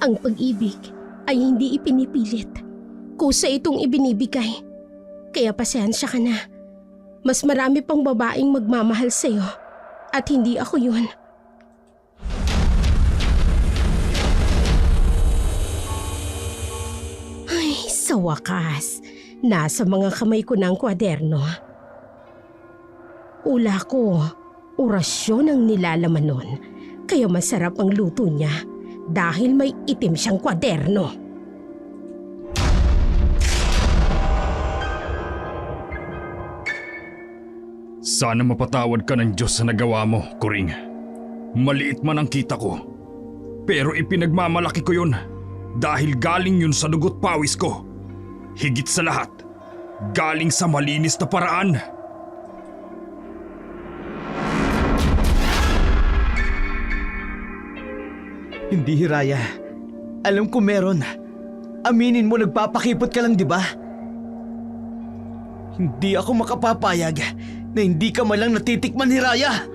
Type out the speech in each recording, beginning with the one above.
Ang pag-ibig ay hindi ipinipilit. Kusa itong ibinibigay. Kaya pasensya ka na. Mas marami pang babaeng magmamahal sa'yo. At hindi ako yun. Ay, sa wakas. Nasa mga kamay ko ng kwaderno. Ula ko, orasyon ang nilalaman nun. Kaya masarap ang luto niya dahil may itim siyang kwaderno. Sana mapatawad ka ng Diyos sa nagawa mo, Kuring. Maliit man ang kita ko. Pero ipinagmamalaki ko yun dahil galing yun sa dugot pawis ko. Higit sa lahat, galing sa malinis na paraan. Hindi, Hiraya. Alam ko meron. Aminin mo, nagpapakipot ka lang, di ba? Hindi ako makapapayag na hindi ka man lang natitikman, Hiraya.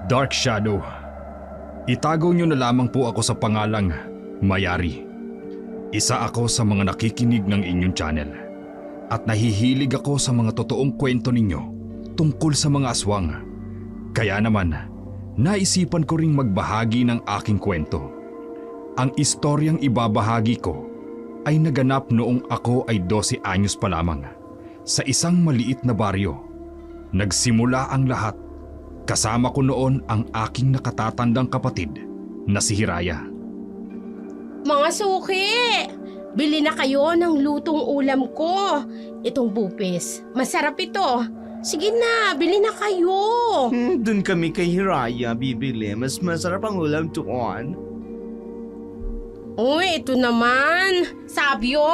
Dark Shadow, itago niyo na lamang po ako sa pangalang Mayari. Isa ako sa mga nakikinig ng inyong channel. At nahihilig ako sa mga totoong kwento ninyo tungkol sa mga aswang. Kaya naman, naisipan ko ring magbahagi ng aking kwento. Ang istoryang ibabahagi ko ay naganap noong ako ay 12 anyos pa lamang sa isang maliit na baryo. Nagsimula ang lahat. Kasama ko noon ang aking nakatatandang kapatid na si Hiraya. Mga suki! Bili na kayo ng lutong ulam ko. Itong bupis. Masarap ito. Sige na, bili na kayo. Doon kami kay Hiraya bibili. Mas masarap ang ulam doon. Uy, ito naman. Sabyo,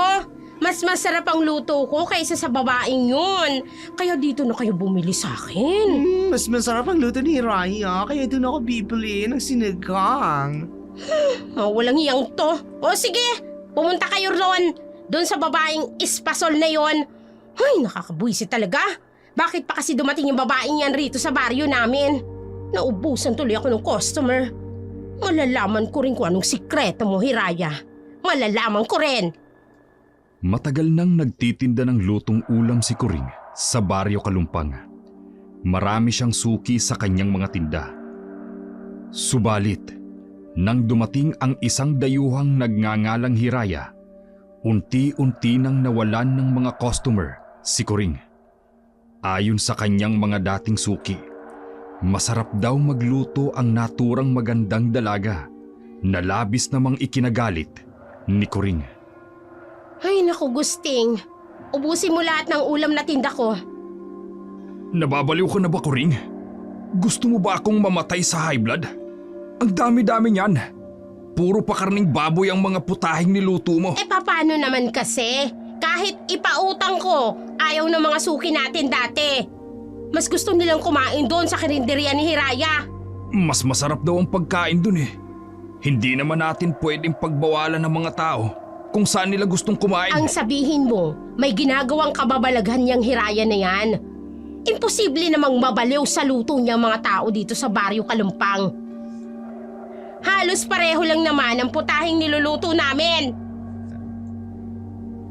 mas masarap ang luto ko kaysa sa babaeng yun. Kaya dito na kayo bumili sa akin. Mas masarap ang luto ni Hiraya. Kaya doon ako bibili ng sinigang. Walang iyang to. O sige, pumunta kayo roon. Doon sa babaeng ispasol na yon. Ay, nakakabuisit talaga. Bakit pa kasi dumating yung babaeng yan rito sa baryo namin? Naubusan tuloy ako ng customer. Malalaman ko rin kung anong sikreto mo, Hiraya. Malalaman ko rin. Matagal nang nagtitinda ng lutong ulam si Kuring sa baryo Kalumpang. Marami siyang suki sa kanyang mga tinda. Subalit, nang dumating ang isang dayuhang nagngangalang Hiraya, unti-unti nang nawalan ng mga customer si Kuring. Ayon sa kanyang mga dating suki, masarap daw magluto ang naturang magandang dalaga na labis namang ikinagalit ni Kuring. Ay, naku, Gusting. Ubusin mo lahat ng ulam na tinda ko. Nababaliw ka na ba, Kuring? Gusto mo ba akong mamatay sa high blood? Ang dami-dami niyan. Puro pa karning baboy ang mga putahing niluto mo. Paano naman kasi? Kahit ipautang ko, ayaw ng mga suki natin dati. Mas gusto nilang kumain doon sa karinderya ni Hiraya. Mas masarap daw ang pagkain dun eh. Hindi naman natin pwedeng pagbawalan ng mga tao kung saan nila gustong kumain. Ang sabihin mo, may ginagawang kababalaghan niyang Hiraya na yan. Imposible namang mabaliw sa luto niyang mga tao dito sa baryo Kalumpang. Halos pareho lang naman ang putahing niluluto namin.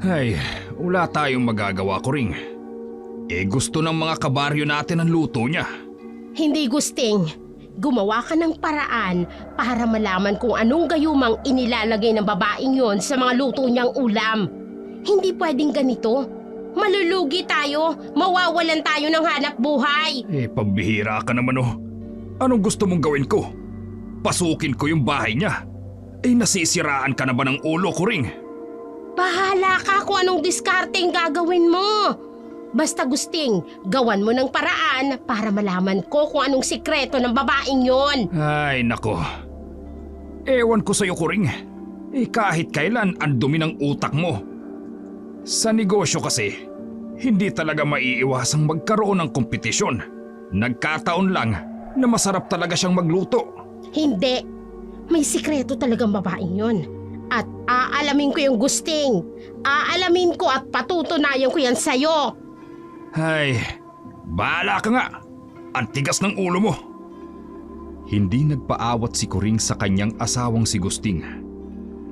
Ay, wala tayong magagawa, Kuring. Gusto ng mga kabaryo natin ang luto niya. Hindi, Gusting. Gumawa ka ng paraan para malaman kung anong gayumang inilalagay ng babaeng yon sa mga luto niyang ulam. Hindi pwedeng ganito. Malulugi tayo, mawawalan tayo ng hanap buhay. Pambihira ka naman oh. Anong gusto mong gawin ko? Pasukin ko yung bahay niya. Nasisiraan ka na ba ng ulo, Kuring? Bahala ka kung anong diskarteng gagawin mo. Basta, Gusting, gawan mo ng paraan para malaman ko kung anong sikreto ng babaeng yon. Ay, nako. Ewan ko sa'yo, Kuring. Kahit kailan ang dumi ng utak mo. Sa negosyo kasi, hindi talaga maiiwasang magkaroon ng kompetisyon. Nagkataon lang na masarap talaga siyang magluto. Hindi. May sikreto talagang babaeng yon. At aalamin ko yung Gusting. Aalamin ko at patutunayan ko yan sa'yo. Ay, bahala ka nga. Ang tigas ng ulo mo. Hindi nagpaawat si Kuring sa kanyang asawang si Gusting.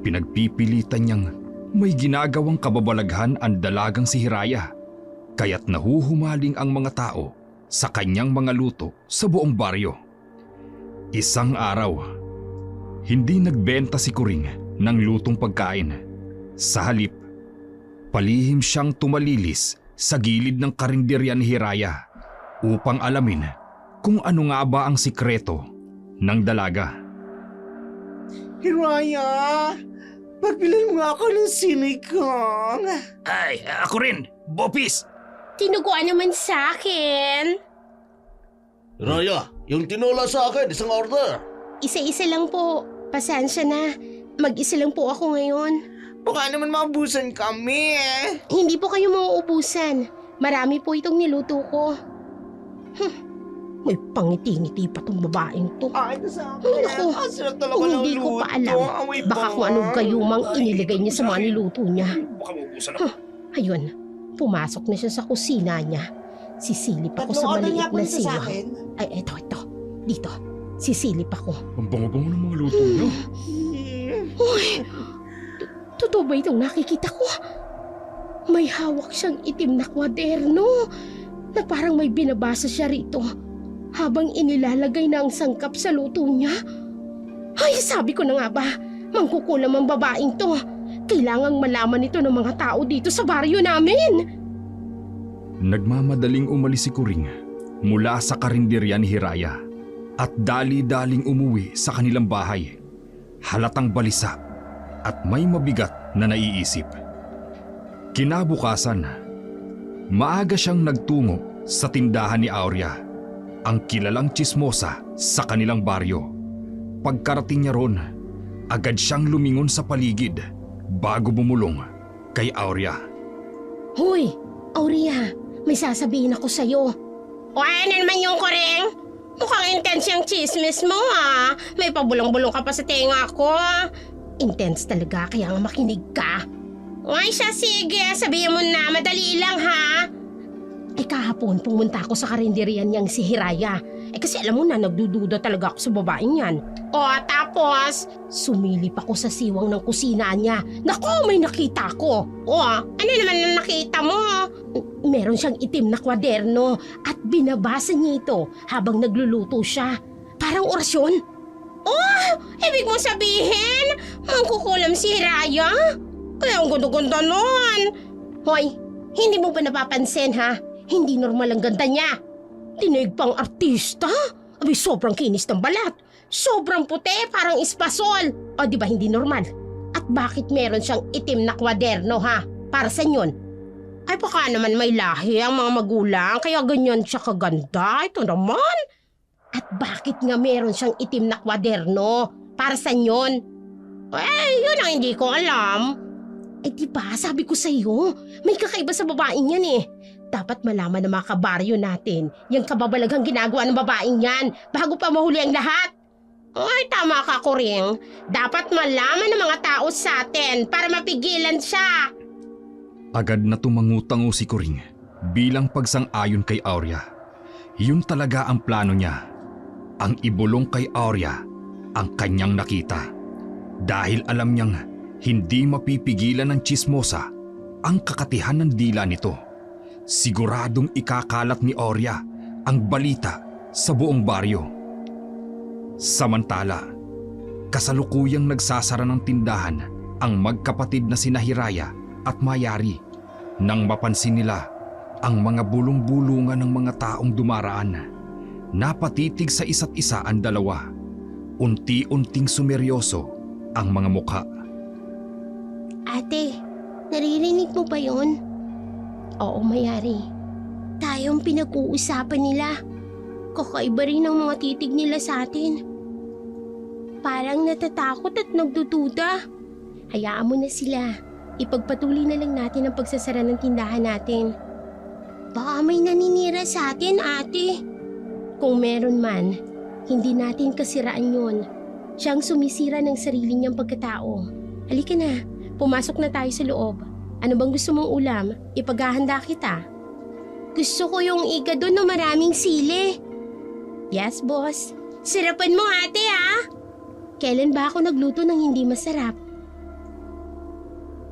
Pinagpipilitan niyang may ginagawang kababalaghan ang dalagang si Hiraya. Kaya't nahuhumaling ang mga tao sa kanyang mga luto sa buong baryo. Isang araw, hindi nagbenta si Kuring ng lutong pagkain. Sa halip, palihim siyang tumalilis sa gilid ng karinderya ni Hiraya upang alamin kung ano nga ba ang sikreto ng dalaga. Hiraya, pagbilan mo nga ako ng sinikong. Ay, ako rin, Bopis! Tinuguan naman sa akin. Hiraya, yung tinola sa akin, isang order. Isa-isa lang po. Pasensya na. Mag-isa lang po ako ngayon. Baka naman maubusan kami eh. Hindi po kayo mauubusan. Marami po itong niluto ko. May pangiti-ngiti pa tong babaeng to. Ay, sa akin. Ay, naku. Ang sarap talaga Kung ng hindi ko luto. pa alam, Amoy baka kung anong bango. gayumang inilagay niya sa mga niluto niya. Baka maubusan ako. Ayun, pumasok na siya sa kusina niya. Sisilip ako sa maliit na siwang. Ay, eto. Dito. Sisilip ako. Ang bango-bango ng mga luto niyo. Uy! Totoo ba itong nakikita ko? May hawak siyang itim na kwaderno na parang may binabasa siya rito habang inilalagay na ang sangkap sa luto niya. Ay, sabi ko na nga ba, mangkukulam ang babaeng to. Kailangang malaman ito ng mga tao dito sa baryo namin. Nagmamadaling umalis si Kuring mula sa karinderya ni Hiraya at dali-daling umuwi sa kanilang bahay. Halatang balisa at may mabigat na naiisip. Kinabukasan, maaga siyang nagtungo sa tindahan ni Aurea, ang kilalang tsismosa sa kanilang baryo. Pagkarating niya ron, agad siyang lumingon sa paligid bago bumulong kay Aurea. Hoy, Aurea, may sasabihin ako sa'yo. O ano naman yung Kuring? Mukhang intense yung chismis mo ha. May pabulong-bulong ka pa sa tenga ko. Intense talaga, kaya nga makinig ka. Ay siya, sige, sabihin mo na, madali lang ha. Kahapon pumunta ako sa karinderya niyang si Hiraya. Kasi alam mo na, nagdududa talaga ako sa babaeng yan. Tapos, sumilip ako sa siwang ng kusina niya. Naku, may nakita ko. Ano naman ang nakita mo? Meron siyang itim na kwaderno at binabasa niya ito habang nagluluto siya. Parang orasyon. Ibig mo sabihin, mangkukulam si Hiraya? Kaya ang ganda-ganda nun. Hoy, hindi mo ba napapansin ha? Hindi normal ang ganda niya. Tinig pang artista. Abi, sobrang kinis ng balat. Sobrang puti, parang espasol. Di ba hindi normal? At bakit meron siyang itim na kwaderno ha? Para sa yun. Ay baka naman may lahi ang mga magulang, kaya ganyan siya kaganda. Ito naman. At bakit nga meron siyang itim na kwaderno? Para sa yun. Yun ang hindi ko alam. Diba, sabi ko sa'yo, may kakaiba sa babaeng yan eh. Dapat malaman ng mga kabaryo natin yung kababalaghang ginagawa ng babaeng yan bago pa mahuli ang lahat. Ay, tama ka, Kuring. Dapat malaman ng mga tao sa atin para mapigilan siya. Agad na tumangutango si Kuring bilang pagsang-ayon kay Aurea. Yun talaga ang plano niya. Ang ibulong kay Aurea ang kanyang nakita. Dahil alam niyang hindi mapipigilan ng tsismosa ang kakatihan ng dila nito. Siguradong ikakalat ni Aurea ang balita sa buong baryo. Samantala, kasalukuyang nagsasara ng tindahan ang magkapatid na sina Hiraya at Mayari nang mapansin nila ang mga bulong-bulungan ng mga taong dumaraan. Napatitig sa isa't isa ang dalawa. Unti-unting sumeryoso ang mga mukha. Ate, naririnig mo ba yun? Oo, Mayari. Tayong pinag-uusapan nila. Kakaiba rin ang mga titig nila sa atin. Parang natatakot at nagdududa. Hayaan mo na sila. Ipagpatuloy na lang natin ang pagsasara ng tindahan natin. Baka may naninira sa atin, ate. Kung meron man, hindi natin kasiraan yun. Siyang sumisira ng sarili niyang pagkatao. Halika na, pumasok na tayo sa loob. Ano bang gusto mong ulam? Ipaghahanda kita. Gusto ko yung igado na maraming sili. Yes, boss. Sarapan mo, ate, ha? Kailan ba ako nagluto ng hindi masarap?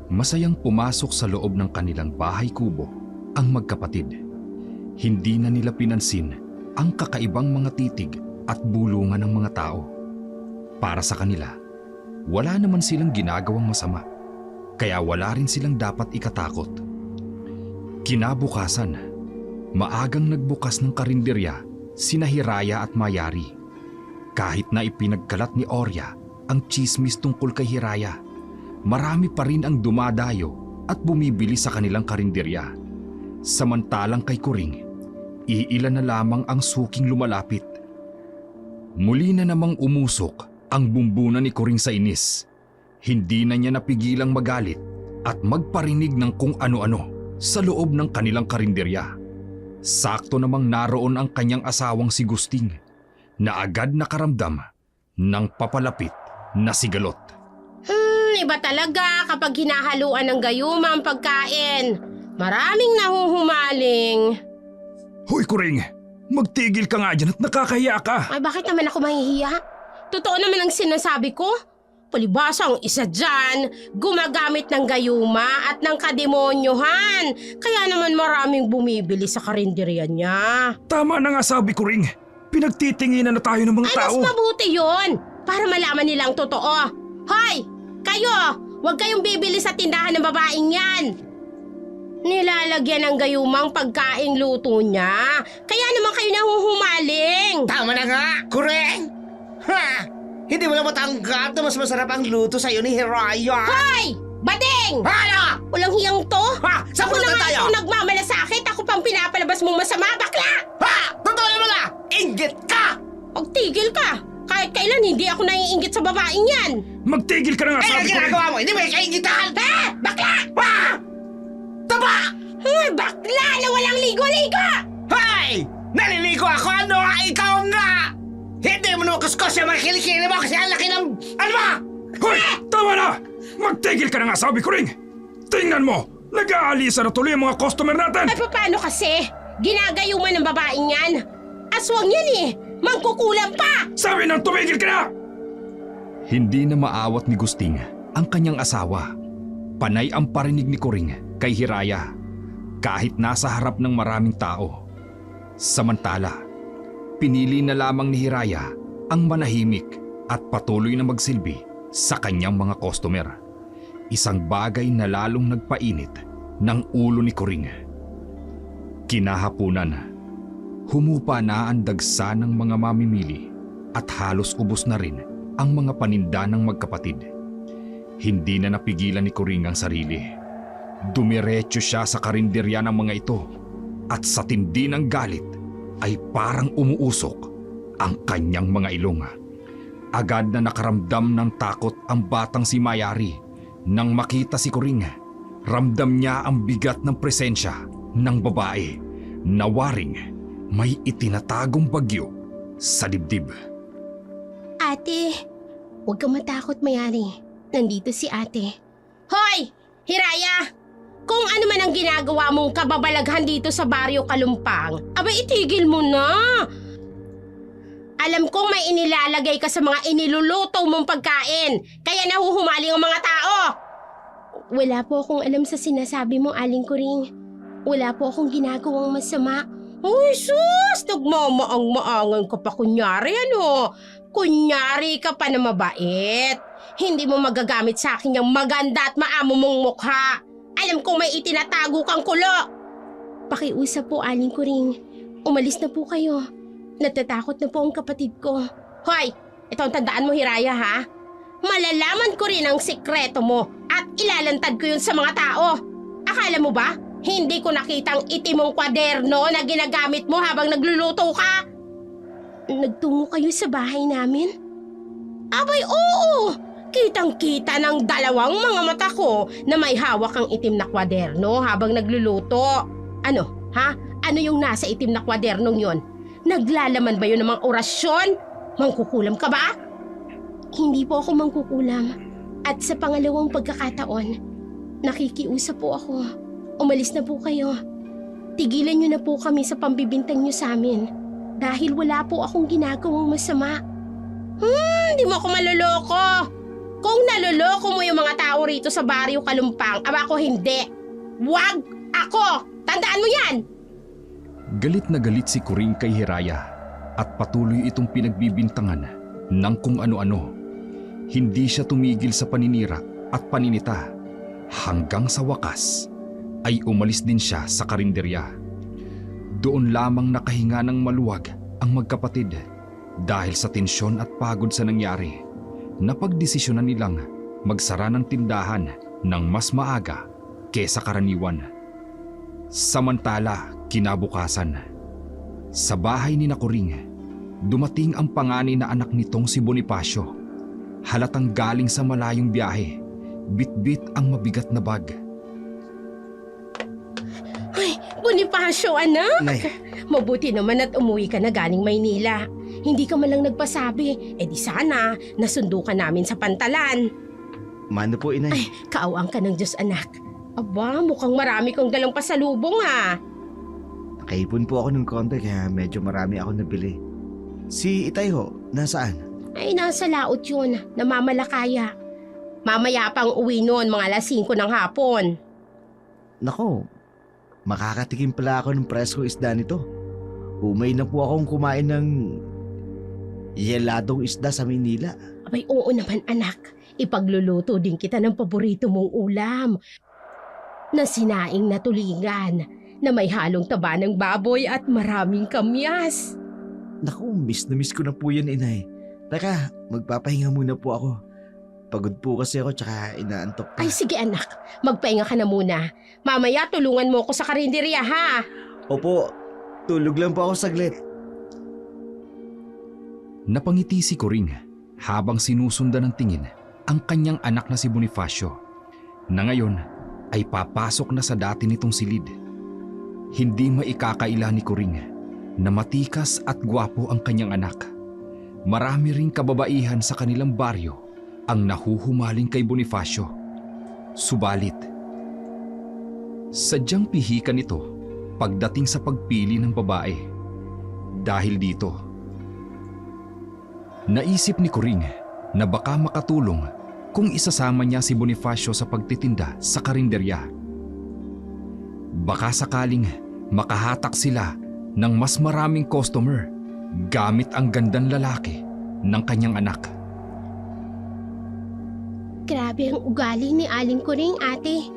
Masayang pumasok sa loob ng kanilang bahay kubo ang magkapatid. Hindi na nila pinansin ang kakaibang mga titig at bulungan ng mga tao. Para sa kanila, wala naman silang ginagawang masama, kaya wala rin silang dapat ikatakot. Kinabukasan, maagang nagbukas ng karinderya sina Hiraya at Mayari. Kahit na ipinagkalat ni Orya ang tsismis tungkol kay Hiraya, marami pa rin ang dumadayo at bumibili sa kanilang karinderya. Samantalang kay Kuring, iilan na lamang ang suking lumalapit. Muli na namang umusok ang bumbunan ni Kuring sa inis. Hindi na niya napigilang magalit at magparinig ng kung ano-ano sa loob ng kanilang karinderya. Sakto namang naroon ang kanyang asawang si Gusting na agad nakaramdam ng papalapit na sigalot. Iba talaga kapag hinahaluan ng gayuma ang pagkain. Maraming nahuhumaling. Hoy Kuring, magtigil ka nga dyan at nakakahiya ka. Ay, bakit naman ako mahihiya? Totoo naman ang sinasabi ko. Palibasa ang isa dyan, gumagamit ng gayuma at ng kademonyohan. Kaya naman maraming bumibili sa karinderya niya. Tama na nga sabi Kuring, pinagtitinginan na tayo ng mga Ay, mas mabuti yun. Para malaman nila ang totoo. Hoy! Kayo! Huwag kayong bibili sa tindahan ng babaeng yan. Nilalagyan ng gayumang pagkaing luto niya. Kaya naman kayo nahuhumaling. Tama na nga, Kuring! Ha! Hindi mo na matanggap na mas masarap ang luto sa'yo ni Hiraya. Hoy! Bading! Hala! Walang hiyang to. Ha! Saan Ako punta na nga tayo? itong nagmamalasakit. Ako pang pinapalabas mong masama, bakla! Ha! Totoo mo na! Inggit ka! Pagtigil ka. Kahit kailan hindi ako naiinggit sa babaeng yan. Magtigil ka na nga Ay, sabi ang Kuring. ginagawa mo! Hindi mo kaingitan! Bakla! Ha! Taba! Bakla na walang ligo-ligo! Hay! Naliligo ako! Ano? Ikaw nga! Hindi mo naman kuskus yung mga kilikili mo kasi ang laki ng... Ano ba? Hoy! Tama na! Magtigil ka na nga sabi Kuring. Tingnan mo, nag-aalisa na tuloy ang mga customer natin. Ay, paano kasi? Ginagayuman ng babaeng yan. Aswang yan eh. Mangkukulam pa! Sabi nang tumigil ka na! Hindi na maawat ni Gusting ang kanyang asawa. Panay ang parinig ni Kuring kay Hiraya kahit nasa harap ng maraming tao. Samantala, pinili na lamang ni Hiraya ang manahimik at patuloy na magsilbi sa kanyang mga customer. Isang bagay na lalong nagpainit ng ulo ni Kuring. Kinahapunan, humupa na ang dagsa ng mga mamimili at halos ubos na rin ang mga paninda ng magkapatid. Hindi na napigilan ni Kuring ang sarili. Dumiretso siya sa karinderya ng mga ito at sa tindi ng galit ay parang umuusok ang kanyang mga ilong. Agad na nakaramdam ng takot ang batang si Mayari. Nang makita si Kuring, ramdam niya ang bigat ng presensya ng babae na waring may itinatagong bagyo sa dibdib. Ate, huwag kang matakot, Mayari. Nandito si ate. Hoy! Hiraya! Kung ano man ang ginagawa mong kababalaghan dito sa Baryo Kalumpang, abay itigil mo na! Alam kong may inilalagay ka sa mga iniluluto mong pagkain, kaya nahuhumaling ang mga tao! Wala po akong alam sa sinasabi mo, Aling Kuring. Wala po akong ginagawang masama. Uy, sus! Nagmamaang-maangan ka pa kunyari, ano? Kunyari ka pa na mabait. Hindi mo magagamit sa akin yung maganda at maamo mong mukha. Alam kong may itinatago kang kulo. Pakiusap po, Aling Kuring. Umalis na po kayo. Natatakot na po ang kapatid ko. Hoy! Ito ang tandaan mo, Hiraya, ha? Malalaman ko rin ang sikreto mo at ilalantad ko yun sa mga tao. Akala mo ba? Hindi ko nakitang itimong kwaderno na ginagamit mo habang nagluluto ka. Nagtungo kayo sa bahay namin? Abay, oo! Kitang-kita ng dalawang mga mata ko na may hawak ang itim na kwaderno habang nagluluto. Ano, ha? Ano yung nasa itim na kwadernong yon? Naglalaman ba yun ng mga orasyon? Mangkukulam ka ba? Hindi po ako mangkukulam. At sa pangalawang pagkakataon, nakikiusap po ako. Umalis na po kayo. Tigilan niyo na po kami sa pambibintang niyo sa amin. Dahil wala po akong ginagawang masama. Di mo ako maloloko. Kung naloloko mo yung mga tao rito sa Baryo Kalumpang, aba ako hindi. Wag ako! Tandaan mo yan! Galit na galit si Kuring kay Hiraya at patuloy itong pinagbibintangan ng kung ano-ano. Hindi siya tumigil sa paninira at paninita hanggang sa wakas ay umalis din siya sa karinderya. Doon lamang nakahinga ng maluwag ang magkapatid dahil sa tensyon at pagod sa nangyari. Napagdesisyonan nilang magsara ng tindahan ng mas maaga kesa karaniwan. Samantala, kinabukasan, sa bahay ni Kuring, dumating ang panganay na anak nitong si Bonifacio. Halatang galing sa malayong biyahe, bit-bit ang mabigat na bag. Ay, Bonifacio, anak! Nay, Mabuti naman at umuwi ka na galing Maynila. Hindi ka man lang nagpasabi. Di sana, nasundo ka namin sa pantalan. mano po inay. Ay, kaawang ka ng Diyos, anak. Aba, mukhang marami kang dalang pasalubong, ha? Nakaipon po ako ng konti kaya medyo marami ako nabili. Si Itay ho, nasaan? Ay, nasa laot yun. Namamalakaya. Mamaya pang uwi noon, mga 5 ng hapon. Nako, makakatikim pala ako ng presko isda nito. Umay na po akong kumain ng yeladong isda sa Maynila. Abay, oo naman, anak. Ipagluluto din kita ng paborito mong ulam. Na sinaing na tulingan, na may halong taba ng baboy at maraming kamyas. Naku, miss na miss ko na po yan, inay. Teka, magpapahinga muna po ako. Pagod po kasi ako tsaka inaantok pa. Ay, sige anak. Magpahinga ka na muna. Mamaya tulungan mo ko sa karinderya, ha? Opo, tulog lang po ako saglit. Napangiti si Kuring habang sinusundan ng tingin ang kanyang anak na si Bonifacio, na ngayon ay papasok na sa dati nitong silid. Hindi maikakaila ni Kuring na matikas at gwapo ang kanyang anak. Marami ring kababaihan sa kanilang baryo ang nahuhumaling kay Bonifacio. Subalit, sadyang pihikan ito pagdating sa pagpili ng babae. Dahil dito, naisip ni Kuring na baka makatulong kung isasama niya si Bonifacio sa pagtitinda sa karinderya. Baka sakaling makahatak sila ng mas maraming customer gamit ang gandang lalaki ng kanyang anak. Grabe ang ugali ni Aling Kuring, ate.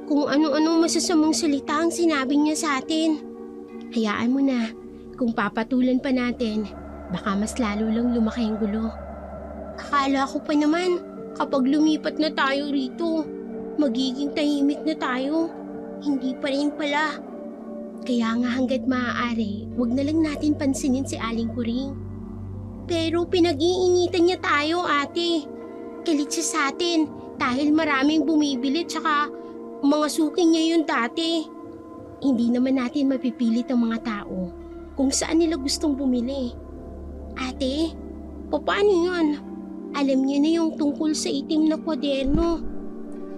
Kung ano-ano masasamang salita ang sinabi niya sa atin. Hayaan mo na. Kung papatulan pa natin, baka mas lalo lang lumaki ang gulo. Akala ko pa naman, kapag lumipat na tayo rito, magiging tahimik na tayo. Hindi pa rin pala. Kaya nga hanggat maaari, wag na lang natin pansinin si Aling Kuring. Pero pinag-iinitan niya tayo, ate. Galit siya sa atin dahil maraming bumibili tsaka mga suking niya yun dati. Hindi naman natin mapipilit ang mga tao kung saan nila gustong bumili. Ate, paano yun? Alam niya na yung tungkol sa itim na kwaderno.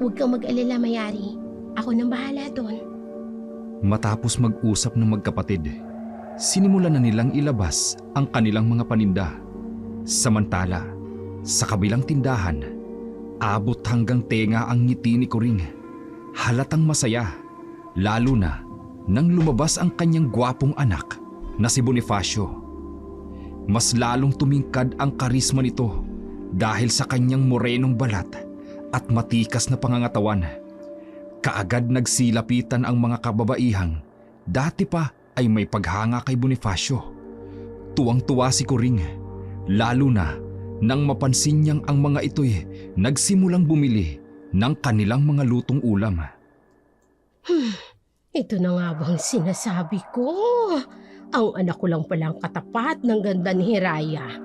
Huwag kang mag-alala, Mayari. Ako nang bahala doon. Matapos mag-usap ng magkapatid, sinimulan na nilang ilabas ang kanilang mga paninda. Samantala, sa kabilang tindahan, abot hanggang tenga ang ngiti ni Kuring. Halatang masaya, lalo na nang lumabas ang kanyang gwapong anak na si Bonifacio. Mas lalong tumingkad ang karisma nito dahil sa kanyang morenong balat at matikas na pangangatawan. Kaagad nagsilapitan ang mga kababaihang dati pa ay may paghanga kay Bonifacio. Tuwang-tuwa si Kuring, lalo na nang mapansin niyang ang mga ito'y nagsimulang bumili ng kanilang mga lutong ulam. Ito na nga bang sinasabi ko? Ang anak ko lang palang katapat ng ganda ni Hiraya.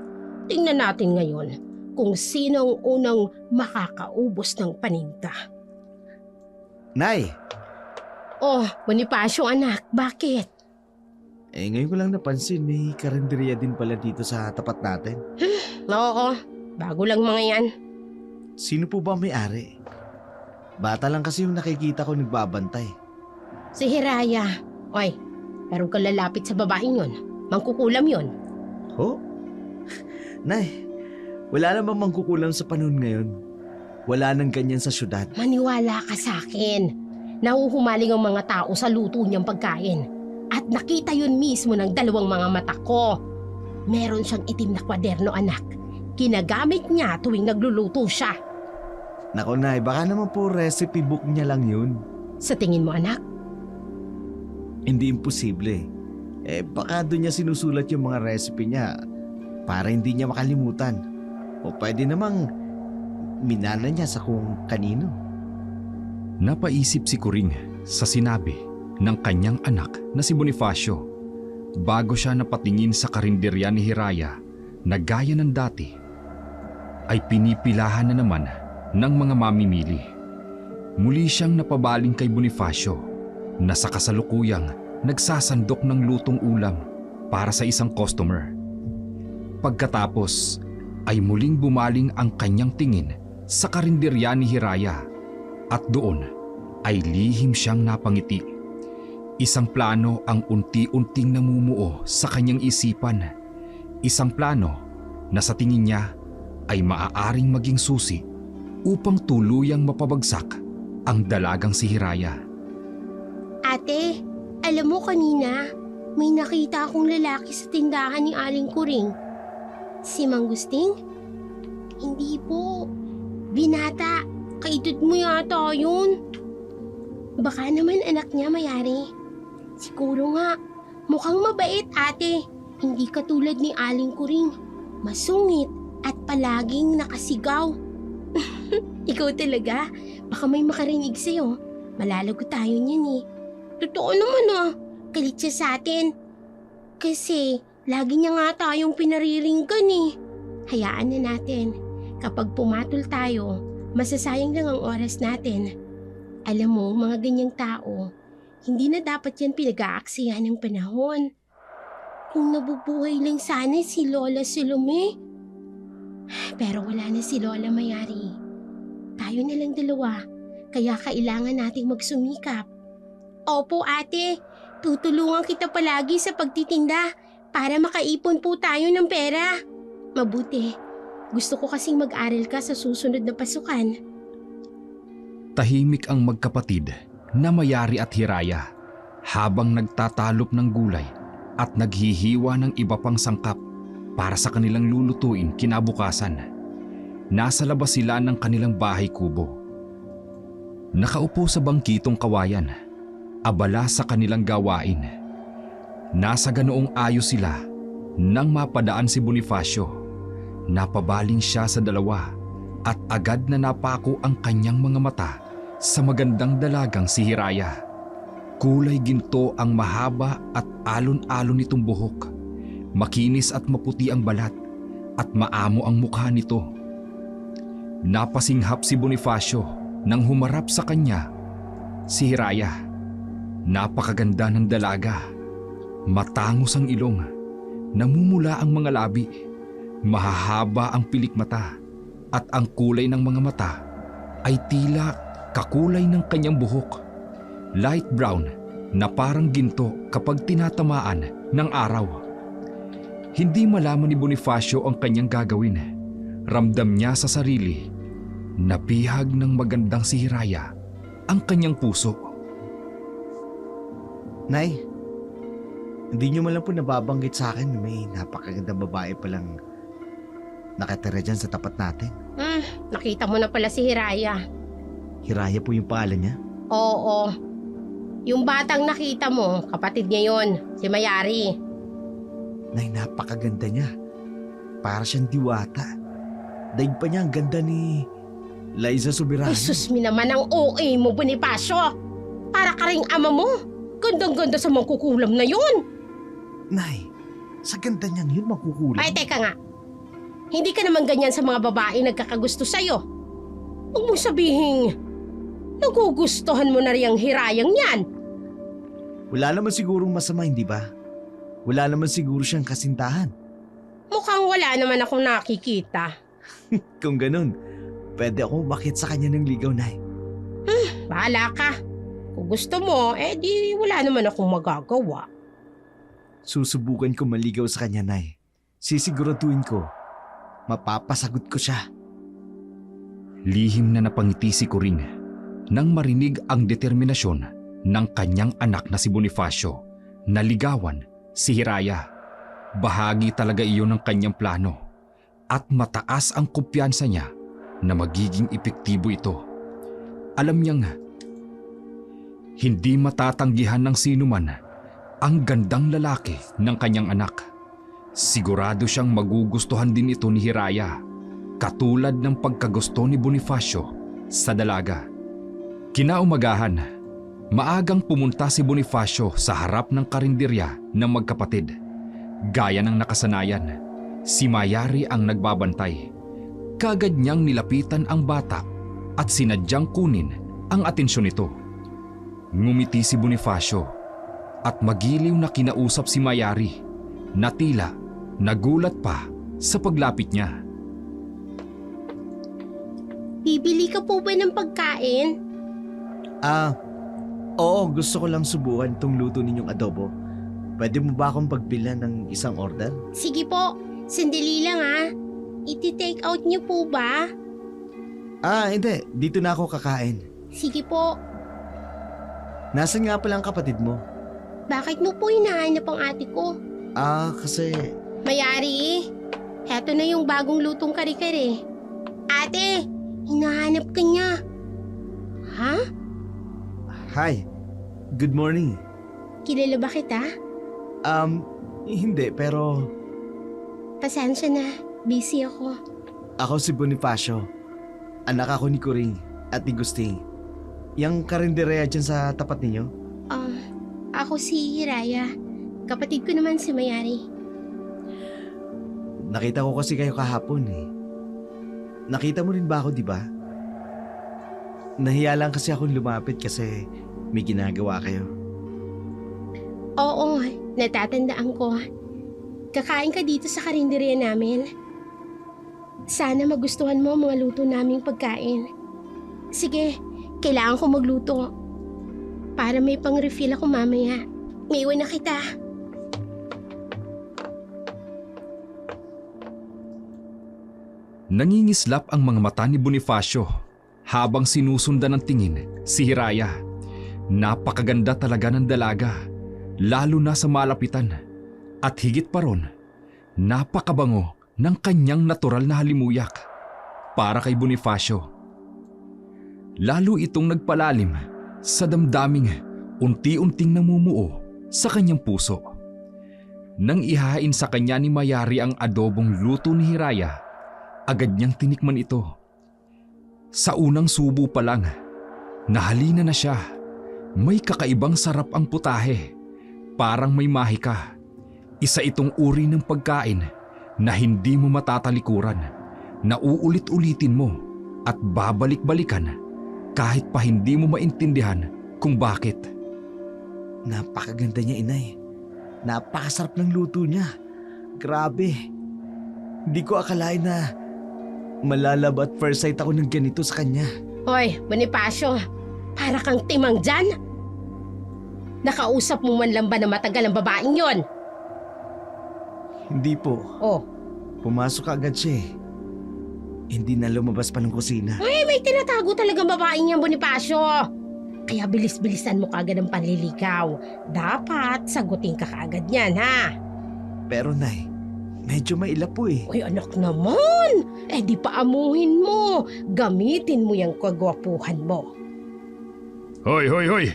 Tingnan natin ngayon kung sino ang unang makakaubos ng paninda. Nay! Oh, Bonifacio anak, bakit? Ngayon ko lang napansin may karinderya din pala dito sa tapat natin. Oo, bago lang mga yan. Sino po ba may-ari? Bata lang kasi yung nakikita ko nagbabantay. Si Hiraya. Oy, meron kang lalapit sa babaeng yon. Mangkukulam yon. Ho? Nay, wala namang mangkukulam sa panahon ngayon. Wala nang ganyan sa syudad. Maniwala ka sa akin. Nahuhumaling ang mga tao sa luto niyang pagkain. At nakita yun mismo ng dalawang mga mata ko. Meron siyang itim na kwaderno, anak. Ginagamit niya tuwing nagluluto siya. Nako Nay, baka naman po recipe book niya lang yun. Sa tingin mo, anak? Hindi imposible. Baka doon niya sinusulat yung mga recipe niya para hindi niya makalimutan. O pwede namang minana niya sa kung kanino. Napaisip si Kuring sa sinabi ng kanyang anak na si Bonifacio bago siya napatingin sa karinderya ni Hiraya na gaya ng dati ay pinipilahan na naman ng mga mamimili. Muli siyang napabaling kay Bonifacio na sa kasalukuyang nagsasandok ng lutong ulam para sa isang customer. Pagkatapos ay muling bumaling ang kanyang tingin sa karinderya ni Hiraya at doon ay lihim siyang napangiti. Isang plano ang unti-unting namumuo sa kanyang isipan. Isang plano na sa tingin niya ay maaaring maging susi upang tuluyang mapabagsak ang dalagang si Hiraya. Ate, alam mo kanina, may nakita akong lalaki sa tindahan ni Aling Kuring. Si Mangusting? Hindi po. Binata, kaedad mo yata yun. Baka naman anak niya, Mayari. Siguro nga, mukhang mabait, ate. Hindi katulad ni Aling Kuring. Masungit at palaging nakasigaw. Ikaw talaga, baka may makarinig sa'yo. Malalagot tayo niyan eh. Totoo naman galit siya sa atin. Kasi lagi niya nga tayong pinariringgan eh. Hayaan na natin. Kapag pumatol tayo, masasayang lang ang oras natin. Alam mo, mga ganyang tao, hindi na dapat yan pinag-aaksiyan ng panahon. Kung nabubuhay lang sana si Lola Salome. Pero wala na si Lola Mayari. Tayo na lang dalawa, kaya kailangan nating magsumikap. Opo ate, tutulungan kita palagi sa pagtitinda para makaipon po tayo ng pera. Mabuti, gusto ko kasing mag-aral ka sa susunod na pasukan. Tahimik ang magkapatid na Mayari at Hiraya habang nagtatalop ng gulay at naghihiwa ng iba pang sangkap para sa kanilang lulutuin kinabukasan. Nasa labas sila ng kanilang bahay kubo. Nakaupo sa bangkitong kawayan, abala sa kanilang gawain. Nasa ganoong ayos sila nang mapadaan si Bonifacio. Napabaling siya sa dalawa at agad na napako ang kanyang mga mata sa magandang dalagang si Hiraya. Kulay ginto ang mahaba at alon-alon nitong buhok. Makinis at maputi ang balat at maamo ang mukha nito. Napasinghap si Bonifacio nang humarap sa kanya si Hiraya. Napakaganda ng dalaga. Matangos ang ilong. Namumula ang mga labi. Mahahaba ang pilik mata. At ang kulay ng mga mata ay tila kakulay ng kanyang buhok. Light brown na parang ginto kapag tinatamaan ng araw. Hindi malaman ni Bonifacio ang kanyang gagawin. Ramdam niya sa sarili na bihag ng magandang si Hiraya ang kanyang puso. Nay, hindi niyo man lang po nababanggit sa akin na may napakagandang babae palang nakatira dyan sa tapat natin. Nakita mo na pala si Hiraya. Hiraya po yung pangalan niya? Oo. Yung batang nakita mo, kapatid niya yon, si Mayari. Nay, napakaganda niya. Para siyang diwata. Daig pa niya ang ganda ni Liza Soberano. Ay, sus mi naman ang OA mo, Bonifacio. Para ka ring ama mo. Gandang-ganda sa mangkukulam na yun. Nay, sa ganda niyang yun makukulang. Ay, teka nga. Hindi ka naman ganyan sa mga babae nagkakagusto sa'yo. Huwag mong sabihin, nagugustuhan mo na rin ang Hirayang yan. Wala naman sigurong masama, hindi ba? Wala naman siguro siyang kasintahan. Mukhang wala naman akong nakikita. Kung ganun, pwede akong umakyat sa kanya ng ligaw, Nay. Bahala ka. Kung gusto mo, di wala naman akong magagawa. Susubukan ko maligaw sa kanya, Nay. Sisiguraduhin ko, mapapasagot ko siya. Lihim na napangiti si Coring nang marinig ang determinasyon ng kanyang anak na si Bonifacio na ligawan si Hiraya. Bahagi talaga iyon ng kanyang plano at mataas ang kumpiyansa niya na magiging epektibo ito. Alam niyang hindi matatanggihan ng sinuman ang gandang lalaki ng kanyang anak. Sigurado siyang magugustuhan din ito ni Hiraya, katulad ng pagkagusto ni Bonifacio sa dalaga. Kinaumagahan, maagang pumunta si Bonifacio sa harap ng karinderya ng magkapatid. Gaya ng nakasanayan, si Mayari ang nagbabantay. Kagad niyang nilapitan ang bata at sinadyang kunin ang atensyon nito. Ngumiti si Bonifacio at magiliw na kinausap si Mayari na tila nagulat pa sa paglapit niya. Bibili ka po ba ng pagkain? Oo, gusto ko lang subukan tong luto ninyong adobo. Pwede mo ba akong pagbilan ng isang order? Sige po, sandali lang Iti-take out niyo po ba? Hindi. Dito na ako kakain. Sige po. Nasaan nga pala ang kapatid mo? Bakit mo po hinahanap ang ate ko? Kasi... Mayari, heto na yung bagong lutong kare-kare. Ate, hinahanap ka niya. Ha? Hi. Good morning. Kilala ba kita? Hindi, pero... Pasensya na, busy ako. Ako si Bonifacio. Anak ako ni Coring at ni Gusting. Yang karinderya dyan sa tapat ninyo? Ako si Hiraya. Kapatid ko naman si Mayari. Nakita ko kasi kayo kahapon eh. Nakita mo rin ba ako, di ba? Nahiya lang kasi akong lumapit kasi may ginagawa kayo. Oo, natatandaan ko. Kakain ka dito sa karinderya namin. Sana magustuhan mo ang mga luto naming pagkain. Sige, kailangan ko magluto. Para may pang-refill ako mamaya. May iwan na kita. Nangingislap ang mga mata ni Bonifacio habang sinusundan ng tingin si Hiraya. Napakaganda talaga ng dalaga, lalo na sa malapitan. At higit pa ron, napakabango ng kanyang natural na halimuyak para kay Bonifacio. Lalo itong nagpalalim sa damdaming unti-unting namumuo sa kanyang puso. Nang ihain sa kanya ni Mayari ang adobong luto ni Hiraya, agad niyang tinikman ito. Sa unang subo pa lang, nahalina na siya. May kakaibang sarap ang putahe, parang may mahika. Isa itong uri ng pagkain na hindi mo matatalikuran, na uulit-ulitin mo at babalik-balikan kahit pa hindi mo maintindihan kung bakit. Napakaganda niya, inay. Napakasarap ng luto niya. Grabe. Hindi ko akalain na malalab at first sight ako ng ganito sa kanya. Hoy, Bonifacio, para kang timang dyan. Nakausap mo man lang ba na matagal ang babaeng yon? Hindi po. Oh, Pumasok agad siya eh. Hindi na lumabas pa ng kusina. ay may tinatago talagang babaeng yan, Bonifacio. Kaya bilis-bilisan mo kagad ang panliligaw. Dapat sagutin ka kagad yan, ha? Pero nay, medyo mailap po eh. Uy, anak naman! Di pa amuhin mo. Gamitin mo yung kagwapuhan mo. Hoy, hoy, hoy!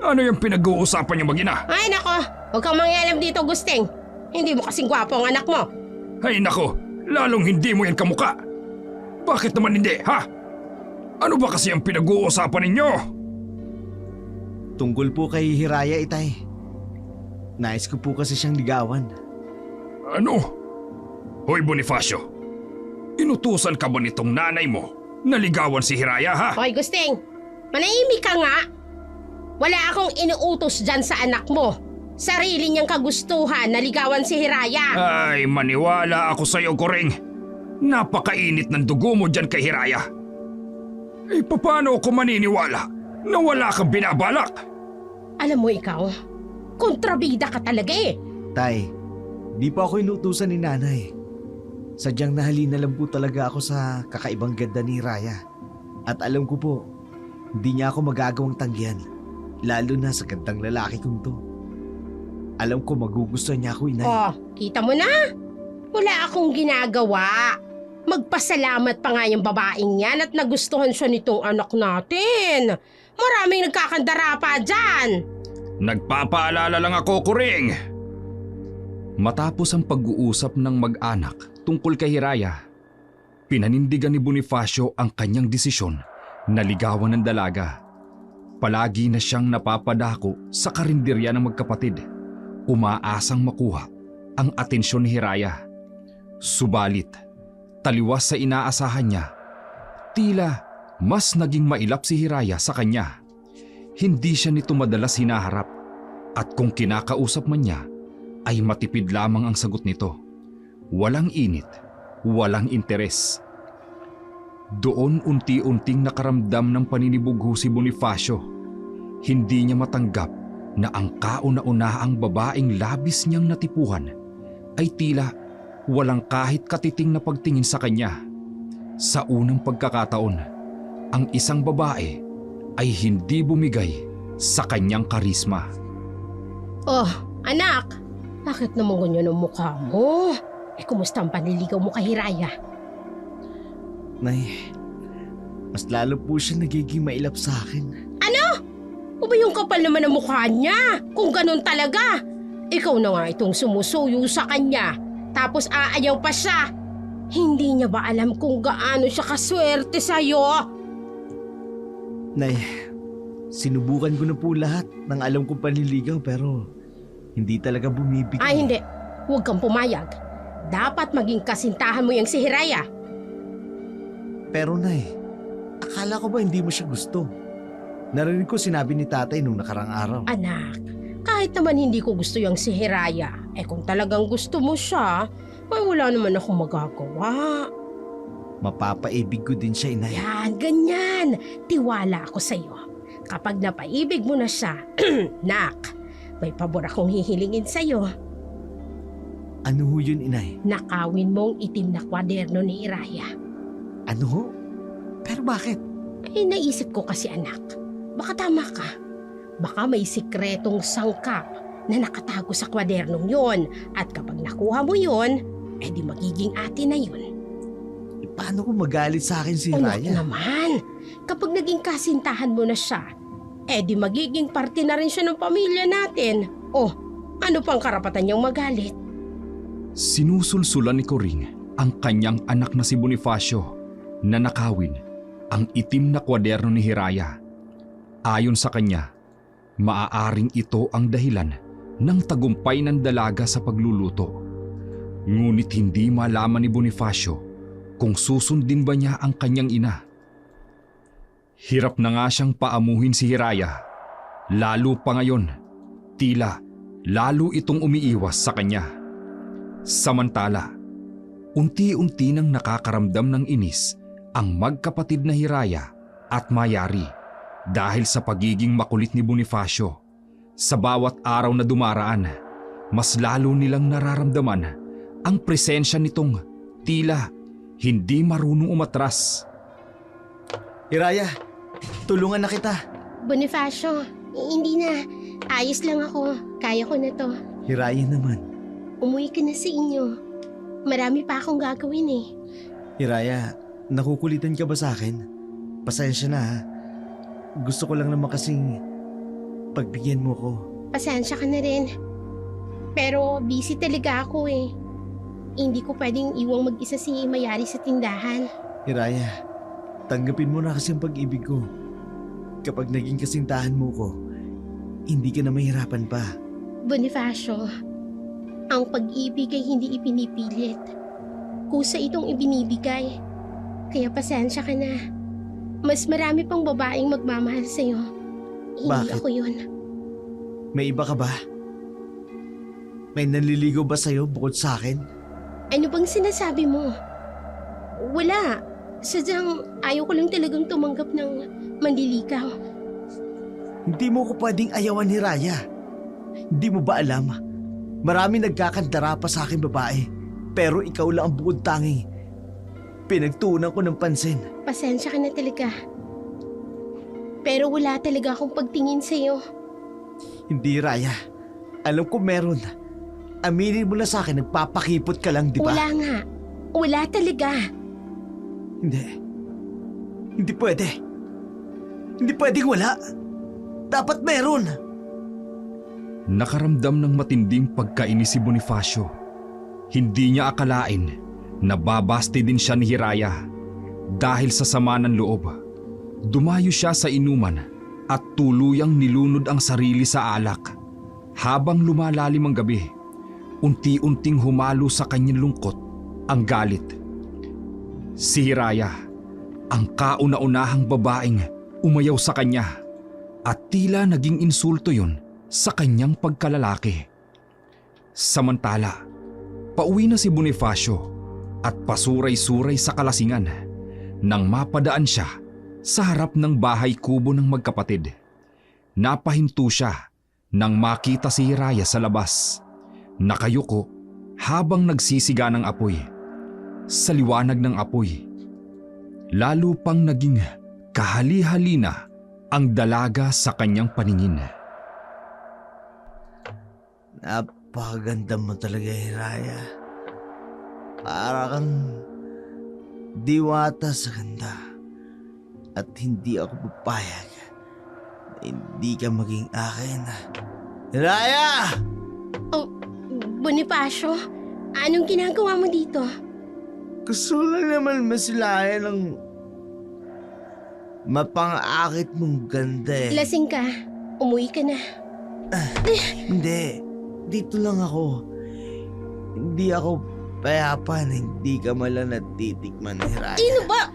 Ano yung pinag-uusapan niyo mag-ina? Ay, nako! Huwag kang mangyalam dito, Gusting. Hindi mo kasing gwapo ang anak mo. Ay nako, lalong hindi mo yan kamuka. Bakit naman hindi, ha? Ano ba kasi ang pinag-uusapan ninyo? Tungkol po kay Hiraya, itay. Nais ko po kasi siyang ligawan. Ano? Hoy Bonifacio, inutusan ka ba nitong nanay mo na ligawan si Hiraya, ha? Hoy, Gusting! Manahimik ka nga! Wala akong inuutos dyan sa anak mo. Sarili niyang kagustuhan na ligawan si Hiraya. Ay, maniwala ako sa'yo, Coring. Napakainit ng dugo mo dyan kay Hiraya. Eh, paano ako maniniwala na wala kang binabalak. Alam mo ikaw, kontrabida ka talaga eh. Tay, di pa ako inutusan ni nanay. Sadyang nahalina lang po talaga ako sa kakaibang ganda ni Raya. At alam ko po, hindi niya ako magagawang tanggihan. Lalo na sa gandang lalaki kong to. Alam ko magugustuhan niya ako, inay. Oh, kita mo na? Wala akong ginagawa. Magpasalamat pa nga yung babaeng yan at nagustuhan siya nitong anak natin. Maraming nagkakandara pa dyan. Nagpapaalala lang ako, Kuring. Matapos ang pag-uusap ng mag-anak tungkol kay Hiraya, pinanindigan ni Bonifacio ang kanyang desisyon na ligawan ng dalaga. Palagi na siyang napapadako sa karinderya ng magkapatid, umaasang makuha ang atensyon ni Hiraya. Subalit, taliwas sa inaasahan niya, tila mas naging mailap si Hiraya sa kanya. Hindi siya nito madalas hinaharap at kung kinakausap man niya, ay matipid lamang ang sagot nito. Walang init, walang interes. Doon unti-unting nakaramdam ng paninibugho si Bonifacio. Hindi niya matanggap na ang kauna-unahang babaeng labis niyang natipuhan ay tila walang kahit katiting na pagtingin sa kanya. Sa unang pagkakataon, ang isang babae ay hindi bumigay sa kanyang karisma. Oh, anak, bakit naman ganyan ang mukha mo? Kumusta ang panliligaw mo kay Hiraya? Nay, mas lalo po siya nagiging mailap sa akin. O ba yung kapal naman ang mukha niya? Kung ganun talaga, ikaw na nga itong sumusuyo sa kanya. Tapos aayaw pa siya. Hindi niya ba alam kung gaano siya kaswerte sa'yo? Nay, sinubukan ko na po lahat ng alam kong panliligaw pero hindi talaga bumibigay. Ay hindi, huwag kang pumayag. Dapat maging kasintahan mo yung si Hiraya. Pero Nay, akala ko ba hindi mo siya gusto? Narinig ko sinabi ni tatay nung nakarang araw. Anak, kahit naman hindi ko gusto yung si Hiraya, kung talagang gusto mo siya, ay wala naman akong magagawa. Mapapaibig ko din siya, inay. Yan, ganyan. Tiwala ako sa'yo. Kapag napaibig mo na siya, nak, may pabor akong hihilingin sa'yo. Ano ho yun, inay? Nakawin mong itim na kwaderno ni Hiraya. Ano ho? Pero bakit? Naisip ko kasi anak, baka tama ka. Baka may sikretong sangkap na nakatago sa kwadernong yon at kapag nakuha mo yon, di magiging atin na yun. Paano kung magalit sa akin si Anak Raya? naman, kapag naging kasintahan mo na siya, di magiging parte na rin siya ng pamilya natin. Oh, ano pang karapatan niyang magalit? Sinusulsulan ni Coring ang kanyang anak na si Bonifacio na nakawin ang itim na kwaderno ni Hiraya. Ayon sa kanya, maaaring ito ang dahilan ng tagumpay ng dalaga sa pagluluto. Ngunit hindi malaman ni Bonifacio kung susundin ba niya ang kanyang ina. Hirap na nga siyang paamuhin si Hiraya. Lalo pa ngayon, tila lalo itong umiiwas sa kanya. Samantala, unti-unti nang nakakaramdam ng inis ang magkapatid na Hiraya at Mayari dahil sa pagiging makulit ni Bonifacio. Sa bawat araw na dumaraan, mas lalo nilang nararamdaman ang presensya nitong tila hindi marunong umatras. Hiraya, tulungan na kita. Bonifacio, hindi na. Ayos lang ako. Kaya ko na to. Hiraya naman. Umuwi ka na sa inyo. Marami pa akong gagawin eh. Hiraya, nakukulitan ka ba sa akin? Pasensya na ha. Gusto ko lang naman kasing pagbigyan mo ko. Pasensya ka na rin. Pero busy talaga ako eh. Hindi ko pwedeng iwang mag-isa si Mayari sa tindahan. Hiraya, tanggapin mo na kasi ang pag-ibig ko. Kapag naging kasintahan mo ko, hindi ka na mahirapan pa. Bonifacio, ang pag-ibig ay hindi ipinipilit. Kusa itong ibinibigay. Kaya pasensya ka na. Mas marami pang babaeng magmamahal sa'yo. Hindi Bakit? ako yun. May iba ka ba? May nanliligaw ba sa'yo bukod sa akin? Ano bang sinasabi mo? Wala. Sadyang ayaw ko lang talagang tumanggap ng manliligaw. Hindi mo ko pwedeng ayawan ni Raya. Hindi mo ba alam? Marami nagkakandara pa sa akin babae. Pero ikaw lang ang bukod tanging pinagtuunan ko ng pansin. Pasensya ka na talaga. Pero wala talaga akong pagtingin sa'yo. Hindi, Raya. Alam ko meron. Aminin mo na sa akin, nagpapakipot ka lang, di ba? Wala nga. Wala talaga. Hindi. Hindi pwede. Hindi pwedeng wala. Dapat meron. Nakaramdam ng matinding pagkainis si Bonifacio. Hindi niya akalain na babasti din siya ni Hiraya. Dahil sa sama ng loob, dumayo siya sa inuman at tuluyang nilunod ang sarili sa alak. Habang lumalalim ang gabi, unti-unting humalo sa kanyang lungkot ang galit. Si Hiraya, ang kauna-unahang babaeng umayaw sa kanya at tila naging insulto yon sa kanyang pagkalalaki. Samantala, pauwi na si Bonifacio at pasuray-suray sa kalasingan nang mapadaan siya sa harap ng bahay kubo ng magkapatid. Napahinto siya nang makita si Hiraya sa labas, nakayuko habang nagsisiga ng apoy. Sa liwanag ng apoy, lalo pang naging kahali-halina ang dalaga sa kanyang paningin. Napakaganda mo talaga, Hiraya. Para kang diwata sa ganda. At hindi ako papayag na hindi ka maging akin. Hiraya! Oh, Bonifacio, anong ginagawa mo dito? Gusto lang naman masilayan ng mapang-akit mong ganda eh. Lasing ka. Umuwi ka na. Hindi. Dito lang ako. Hindi ako payapa na hindi ka malang natitikman, Hiraya. Sino ba?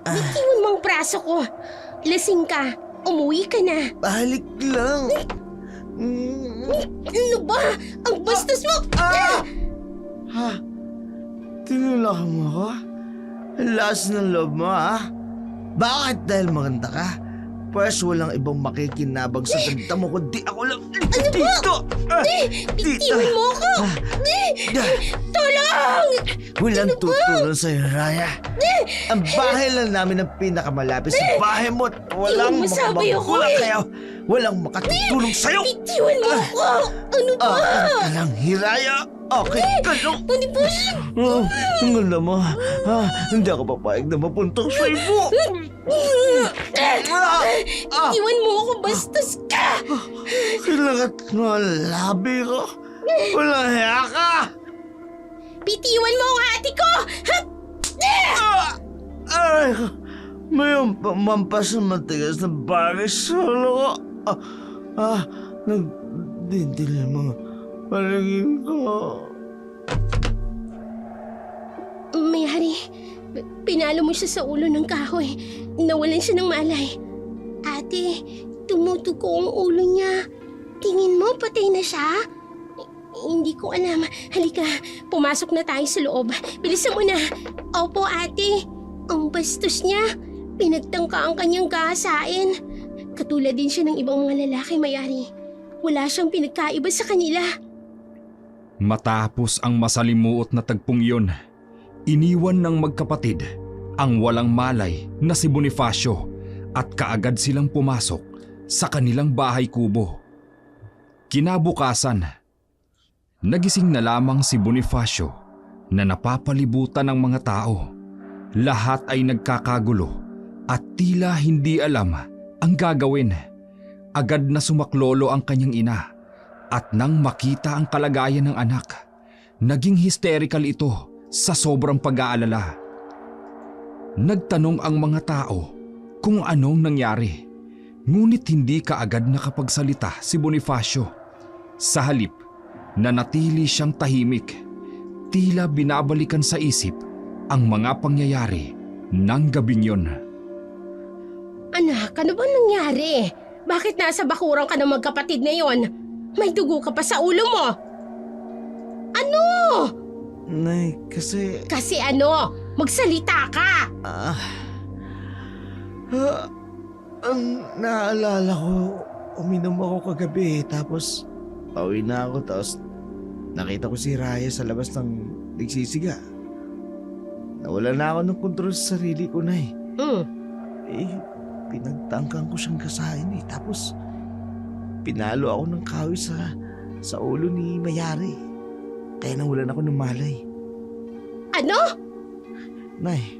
Bitiwan mo ang braso ko. Lasing ka. Umuwi ka na. Balik lang. Ano ba? Ang bastos mo! Ha? Tinulak mo ako? Ang lakas ng loob mo, ha? Bakit dahil maganda ka? Pwes walang ibang makikinabang sa ganda mo kundi ako lang. Dito! Bitiwan mo ako! Tulong! Walang tutulong sa'yo, Raya. Ang bahay lang namin ang pinakamalapit sa bahay mo at walang masabay ako makamagulang eh. kaya walang makatutulong sa'yo. Bitiwan mo ako! Ano ba? Okay ka lang, Hiraya. Okay ka lang. Bonifacio! Ang ganda mo. Hindi ako papayag na mapunta sa ibo. Bitiwan mo ako, bastos ka! Kailangan mo ang labi ko. Walang hiya ka. Bitiwan mo ang ate ko! Aray ko. May pamampas na matigas na bagay sa ulo ko. Nagdindil ang mga palagin ko. Mayari, pinalo mo siya sa ulo ng kahoy. Nawalan siya ng malay. Ate, tumutugo ang ulo niya. Tingin mo, patay na siya? Hindi ko alam. Halika, pumasok na tayo sa loob. Bilisan mo na. Opo, ate. Ang bastos niya. Pinagtangka ang kanyang gahasain. Katulad din siya ng ibang mga lalaki, Mayari. Wala siyang pinagkaiba sa kanila. Matapos ang masalimuot na tagpong iyon, iniwan ng magkapatid ang walang malay na si Bonifacio at kaagad silang pumasok sa kanilang bahay kubo. Kinabukasan, nagising na lamang si Bonifacio na napapalibutan ng mga tao. Lahat ay nagkakagulo at tila hindi alam ang gagawin. Agad na sumaklolo ang kanyang ina at nang makita ang kalagayan ng anak, naging hysterical ito sa sobrang pag-aalala. Nagtanong ang mga tao kung anong nangyari, ngunit hindi kaagad nakapagsalita si Bonifacio. Sa halip, nanatili siyang tahimik, tila binabalikan sa isip ang mga pangyayari ng gabing yon. Anak, ano ba nangyari? Bakit nasa bakuran ka ng magkapatid na yon? May dugo ka pa sa ulo mo. Ano? Nay, kasi... Kasi ano? Magsalita ka! Ang naalala ko, uminom ako kagabi tapos pauwi na ako tapos nakita ko si Raya sa labas ng nagsisiga. Nawala na ako ng kontrol sa sarili ko na eh. Hmm. Pinagtangkang ko siyang kasahin eh. Tapos pinalo ako ng kahoy sa ulo ni Mayari. Kaya nawalan ako ng malay. Ano? Nay,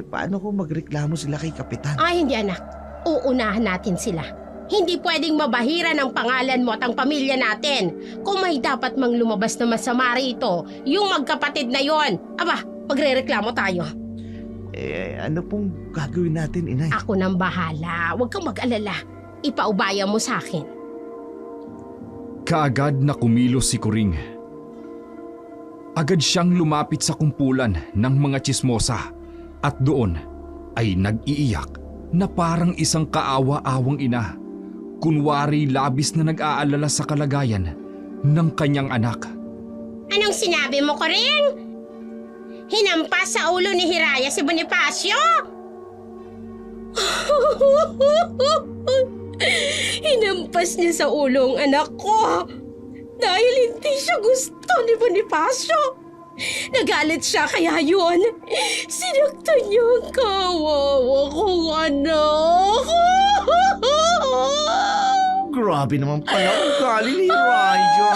paano ko magreklamo sila kay Kapitan? Ay, hindi anak. Uunahan natin sila. Hindi pwedeng mabahira ng pangalan mo at ang pamilya natin. Kung may dapat mang lumabas na masama rito, yung magkapatid na yon. Aba, magrereklamo tayo. Ano pong gagawin natin, Inay? Ako nang bahala. Huwag kang mag-alala. Ipaubaya mo sa akin. Kaagad na kumilos si Kuring. Agad siyang lumapit sa kumpulan ng mga tsismosa at doon ay nag-iiyak na parang isang kaawa-awang ina. Kunwari labis na nag-aalala sa kalagayan ng kanyang anak. Anong sinabi mo, Kuring? Hinampas sa ulo ni Hiraya si Bonifacio? Hinampas niya sa ulo ang anak ko. Dahil hindi siya gusto ni Bonifacio. Nagalit siya kaya yun. Sinaktan niya ang kawawa kong anak. Grabe naman pala ang gali ni Raya.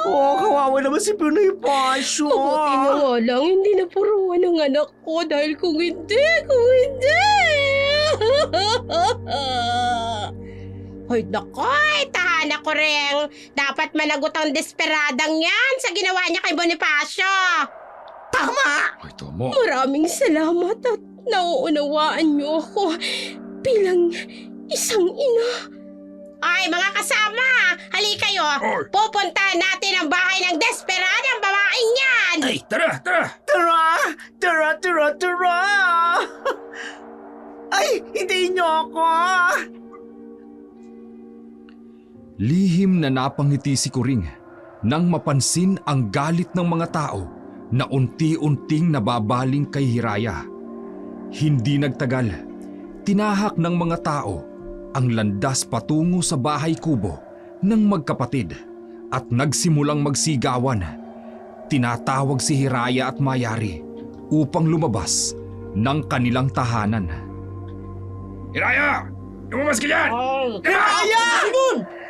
Kawawa naman si Bonifacio. Mabuti na nga lang, hindi napuruan ang anak ko dahil kung hindi. Hoy, nakoy, tahanan ko rin. Dapat managot ang desperadang yan sa ginawa niya kay Bonifacio. Tama! Ay, tama. Maraming salamat at nauunawaan niyo ako bilang isang ina. Ay, mga kasama, halika kayo. Pupuntahan natin ang bahay ng desperadang babaeng yan. Ay, tara! Tara! Ay, hindi niyo ako! Lihim na napangiti si Kuring nang mapansin ang galit ng mga tao na unti-unting nababaling kay Hiraya. Hindi nagtagal, tinahak ng mga tao ang landas patungo sa bahay kubo ng magkapatid at nagsimulang magsigawan. Tinatawag si Hiraya at Mayari upang lumabas ng kanilang tahanan. Hiraya! Lumabas ka dyan! Raya!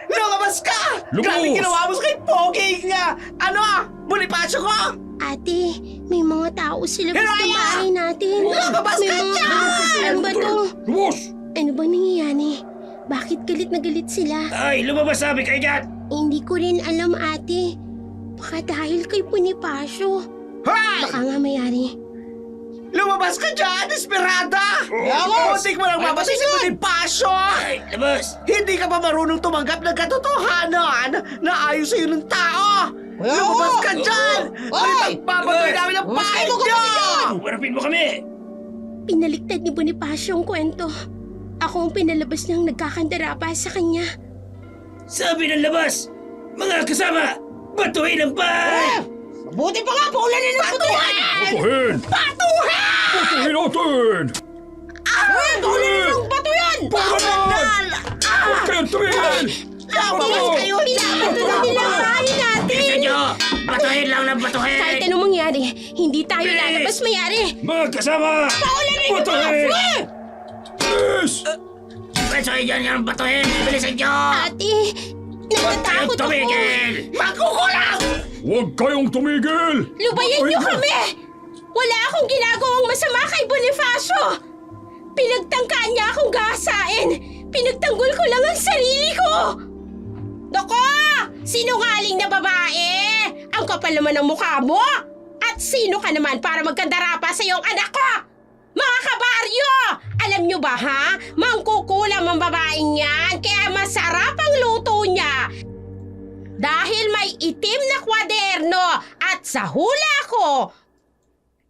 Lumabas ka! Lubos! Grabe ginawa mo sa kay Pogi nga! Ano? Bonifacio ko? Ate, may mga tao sa labas ng Hiraya! bahay natin. Lumabas May ka mga dyan! ano ba to? Lumabas! Ano bang nangyayari? Bakit galit na galit sila? Ay, lumabas sabi kayo dyan! Hindi ko rin alam, ate. Baka dahil kay Bonifacio. Hoy! Baka nga mayari. Lumabas ka dyan, desperada! Muntik mo lang mamatay si Bonifacio! Ay, labas! Hindi ka pa marunong tumanggap ng katotohanan na ayos sa'yo ng tao! Lumabas ka dyan! Pagpapatuloy namin ang bahay niyo! Warapin mo kami! Pinaliktad ni Bonifacio ang kwento. Ako ang pinalabas ng nagkakandarapa sa kanya. Sabi ng labas, mga kasama, batuhin ang bahay! Mabuti pa nga, paulanin ng batuhin! Batuhin! Batuhin natin! Paulanin ng bato yan! Batuhin! Huwag kayong tumigil! Lumabas kayo dyan! Pinabato na nila ang bahay natin! Bilisan nyo! Batuhin lang ng batuhin! Kahit anong mangyari, hindi tayo lalabas mayari. Mga kasama! Paulanin niyo ba? Yes! Pwesto kayo dyan yung batuhin! Bilisan nyo! Ate, natatakot ako. Magkukulang! Huwag kayong tumigil! Lubayan niyo kami! Wala akong ginagawang masama kay Bonifacio! Pinagtangkaan niya akong gahasain! Pinagtanggol ko lang ang sarili ko! Doko! Sinungaling na babae! Ang kapal naman ng mukha mo! At sino ka naman para magkandarapa sa iyong anak ko? Mga kabaryo! Alam niyo ba ha? Mangkukulam ang babaeng yan kaya masarap ang luto niya! Dahil may itim na kwaderno at sa hula ko,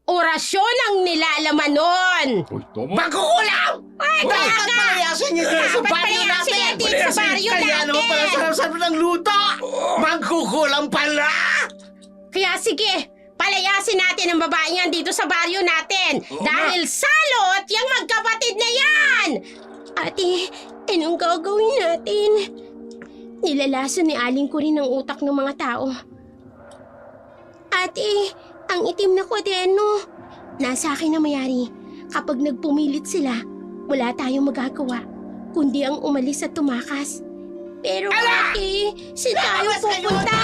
orasyon ang nilalaman nun. Uy, tama. Magkukulang! Ay, kaya nga! Palayasin niyo dito sa Dapat baryo palayasin natin! natin sa baryo Kaya naman pala natin! sarap-sarap ng luto! Magkukulang pala! Kaya sige, palayasin natin ang babae yan dito sa baryo natin. Dahil salot yung magkapatid na yan! Ate, Anong gagawin natin? Nilalason ni Aling ko rin ang utak ng mga tao. Ate, ang itim na kwaderno. Nasa akin na mayari. Kapag nagpumilit sila, wala tayong magagawa, kundi ang umalis at tumakas. Pero ate, saan tayo pupunta?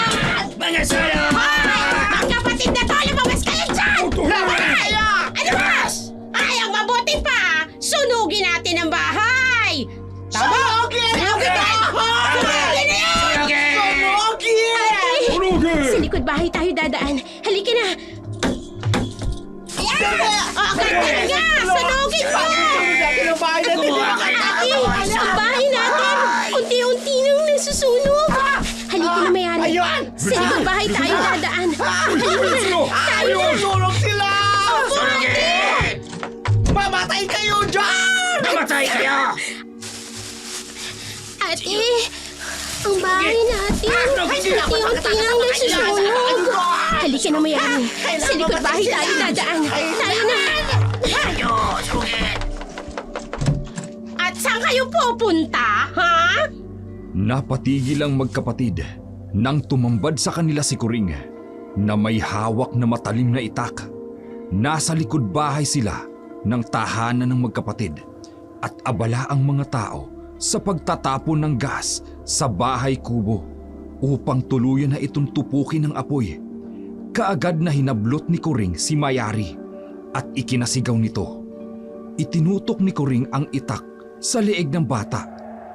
Mga solo! Hoy! Ang kapatid na to, lumabas kayo dyan! Hoy! Ano ba? Ay, ang mabuti pa! Sunugin natin ang bahay! Tama! Sunugin! Sunugin tayo! Sunugin na yan! Sunugin! Sa likod bahay tayo dadaan. Halika na! Agad nga! Sunugin mo! Ate, ang bahay natin! Unti-unti nang nasusunog! Halika na mayari! Sa likod bahay tayo dadaan! Halika na! Tayo na! Sunog sila! Opo, ate! Mamatay kayo dyan! Mamatay kayo! Ate! Ang bahay natin! Unti-unti nang nasusunog! Halika na mayari! Sa likod bahay tayo dadaan! Tayo na! At saan kayo pupunta, ha? Napatigil ang magkapatid nang tumambad sa kanila si Kuring na may hawak na matalim na itak. Nasa likod bahay sila ng tahanan ng magkapatid at abala ang mga tao sa pagtatapon ng gas sa bahay kubo upang tuluyan na itong tupukin ng apoy. Kaagad na hinablot ni Kuring si Mayari at ikinasigaw nito. Itinutok ni Kuring ang itak sa leeg ng bata.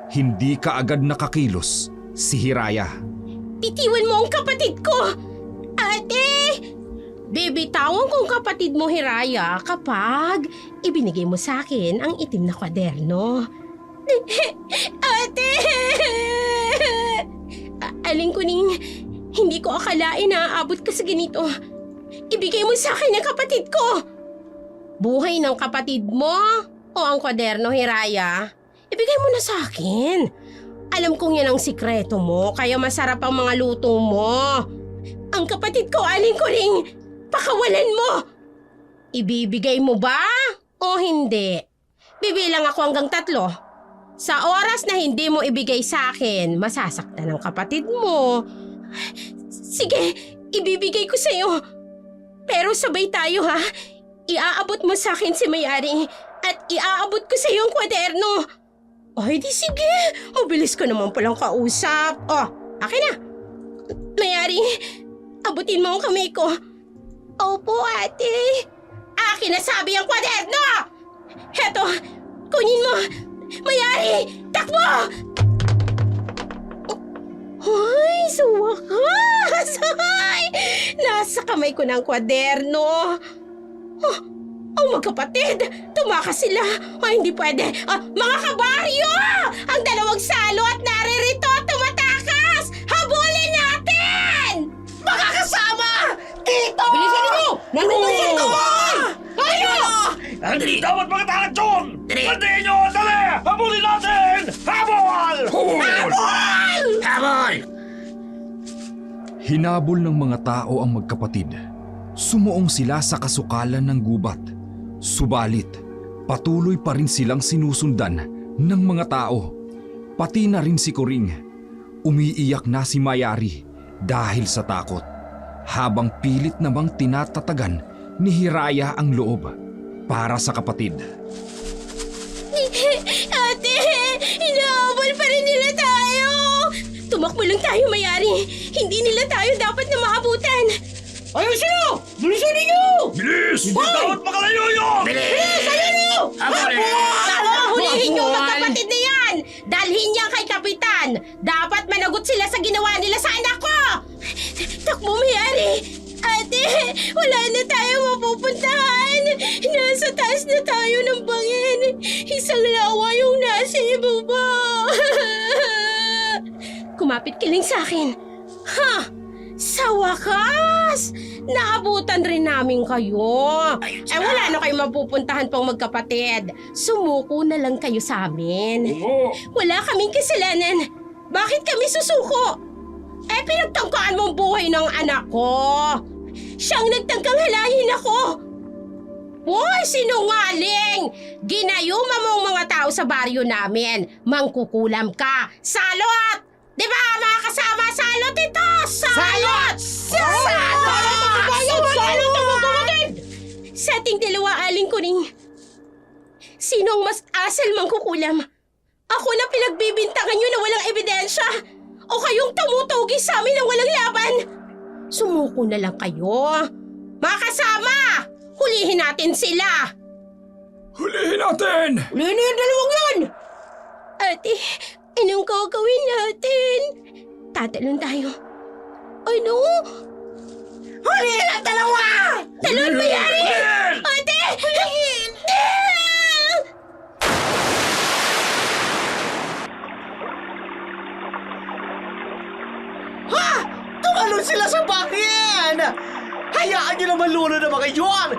Hindi kaagad nakakilos si Hiraya. Bitiwan mo ang kapatid ko! Ate! Bibitawan kong kapatid mo, Hiraya, kapag ibinigay mo sa akin ang itim na kwaderno. Ate! Aling Kuning, hindi ko akalain na aabot ka sa ganito. Ibigay mo sa akin ang kapatid ko! Buhay ng kapatid mo o ang kwaderno, Hiraya? Ibigay mo na sa akin. Alam kong yan ang sikreto mo, kaya masarap ang mga luto mo. Ang kapatid ko, Aling Kuring, pakawalan mo! Ibibigay mo ba o hindi? Bibilang ako hanggang 3. Sa oras na hindi mo ibigay sa akin, masasaktan ang kapatid mo. Sige, ibibigay ko sa'yo. Pero sabay tayo ha. Iaabot mo sa akin si Mayari at iaabot ko sa'yo ang kwaderno. Ay, di sige. Mabilis ko naman palang kausap. Oh, akin na. Mayari, abutin mo ang kamay ko. Opo, ate. Akin na sabi ang kwaderno! Heto, kunin mo. Mayari, takbo! Hoy, sa wakas! Hoy! Nasa kamay ko ng kwaderno. Oh, ang magkapatid! Tumakas sila! Oh, hindi pwede! Mga kabaryo! Ang dalawang salo at naririto tumatakas! Habulin natin! Mga kasama! Dito! Bilisan niyo! Nandito ko! Tayo! Hindi dapat mga takot dyan! Bandihin nyo! Dali! Habulin natin! Habol! Habol! Hinabol ng mga tao ang magkapatid. Sumuong sila sa kasukalan ng gubat. Subalit, patuloy pa rin silang sinusundan ng mga tao. Pati na rin si Kuring. Umiiyak na si Mayari dahil sa takot. Habang pilit namang tinatatagan ni Hiraya ang loob para sa kapatid. Ate! Inaabol pa rin nila tayo! Tumakbo lang tayo, Mayari! Hindi nila tayo dapat na maabutan! Ayusin nyo! Bilisan ninyo! Bilis! Hindi dapat makalayo yun! Bilis! Ayun nyo! Hulihin nyo ang magkapatid na yan! Dalhin niya kay Kapitan! Dapat managot sila sa ginawa nila sa anak ko! Takbo, Mayari! Ate! Wala na tayong mapupuntahan! Nasa taas na tayo ng bangin! Isang lawa yung nasa ibaba! Kumapit ka lang sa akin! Ha! Sa wakas! Naabutan rin namin kayo. Wala na kayong mapupuntahan pang magkapatid. Sumuko na lang kayo sa amin. Wala kaming kasalanan. Bakit kami susuko? Pinagtangkaan mo ang buhay ng anak ko. Siyang nagtangkang halayin ako. Hoy, sinungaling! Ginayuma mo ang mga tao sa baryo namin. Mangkukulam ka. Salot! Di ba, mga kasama? Salot ito! Salot! Salot ang mga kapatid! Sa ating dalawa, Aling Kuring, sino ang mas asal mangkukulam? Ako na pinagbibintangan nyo na walang ebidensya? O kayong tumutugi sa amin na walang laban? Sumuko na lang kayo. Mga kasama! Hulihin natin sila! Hulihin natin! Hulihin na yung dalawang yun! Ate, anong gagawin natin? Tatalon tayo. Ano? Hulihin ang dalawa! Talon ba yan? Ate! Hulihin! Ha! Tumalon sila sa bangin! Hayaan nyo naman luna na mga yun!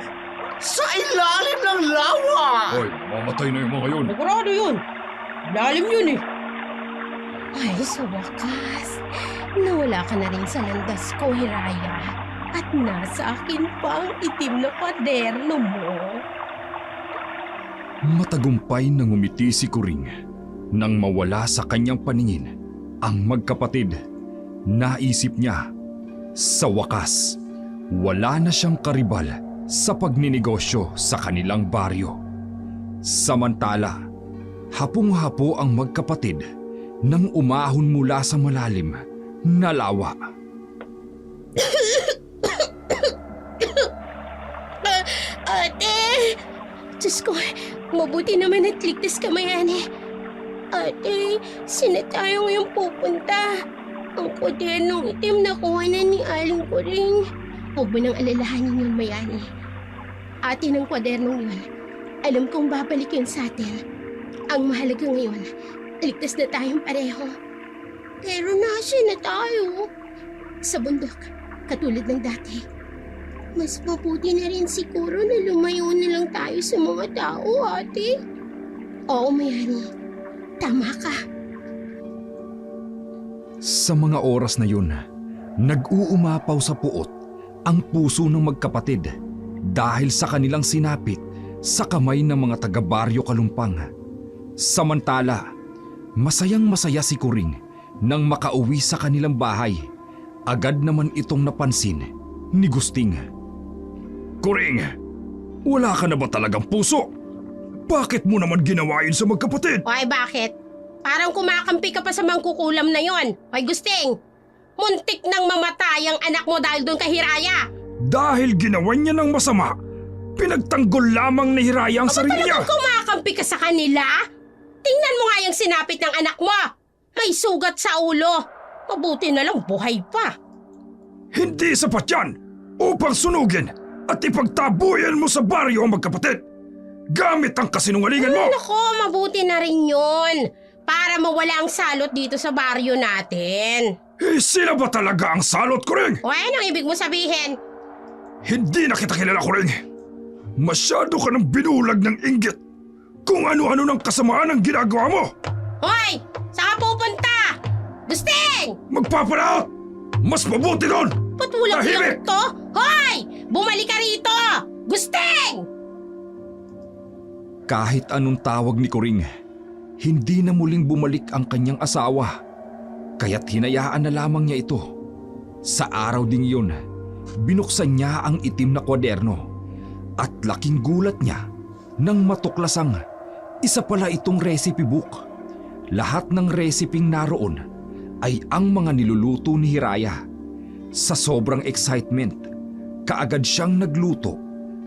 Sa ilalim ng lawa! Hoy, mamatay na yung mga yun. Sigurado yun. Lalim yun eh. Ay, sa wakas. Nawala ka na rin sa landas ko, Hiraya. At nasa akin pa ang itim na kwaderno mo. Matagumpay na ngumiti si Kuring nang mawala sa kanyang paningin ang magkapatid. Naisip niya, sa wakas, wala na siyang karibal sa pagninegosyo sa kanilang baryo. Samantala, hapong-hapo ang magkapatid nang umahon mula sa malalim na lawa. Ate! Diyos ko, mabuti naman at ligtas ka, Mayani. Ate, sino tayo ngayong pupunta? Ang kwadernong itim na kuhanan ni Aling Kuring. Huwag mo nang alalahanin yun, Mayani. Ate ng kwadernong yun, alam kong babalik yun sa atin. Ang mahalaga ngayon, ligtas na tayong pareho. Pero nasa na tayo? Sa bundok, katulad ng dati. Mas mabuti na rin siguro na lumayo na lang tayo sa mga tao, ate. Oo, Mayani. Tama ka. Sa mga oras na yun, nag-uumapaw sa puot ang puso ng magkapatid dahil sa kanilang sinapit sa kamay ng mga taga-baryo Kalumpang. Samantala, masayang-masaya si Kuring nang makauwi sa kanilang bahay. Agad naman itong napansin ni Gusting. Kuring, wala ka na ba talagang puso? Bakit mo naman ginawa yun sa magkapatid? Ay, bakit? Parang kumakampi ka pa sa mangkukulam na yon. Ay, Gusting, muntik nang mamatay ang anak mo dahil doon kay Hiraya. Dahil ginawa niya ng masama, pinagtanggol lamang ni Hiraya ang sarili niya. Talagang kumakampi ka sa kanila? Tingnan mo nga yung sinapit ng anak mo. May sugat sa ulo. Mabuti na lang buhay pa. Hindi sapat yan upang sunugin at ipagtabuyan mo sa baryo ang magkapatid. Gamit ang kasinungalingan mo. Nako, mabuti na rin yun. Para mawala ang salot dito sa baryo natin. Eh, sila ba talaga ang salot, Kuring? O ano ang ibig mo sabihin? Hindi na kita kilala, Kuring. Masyado ka ng binulag ng inggit kung ano-ano ng kasamaan ang ginagawa mo. Hoy! Saan ka pupunta? Gusting! Magpapalaot! Mas mabuti doon! Ba't walang Tahimik! to? Hoy! Bumalik ka rito! Gusting! Kahit anong tawag ni Kuring, hindi na muling bumalik ang kanyang asawa. Kaya't hinayaan na lamang niya ito. Sa araw ding yun, binuksan niya ang itim na kwaderno at laking gulat niya nang matuklasang isa pala itong recipe book. Lahat ng reseping naroon ay ang mga niluluto ni Hiraya. Sa sobrang excitement, kaagad siyang nagluto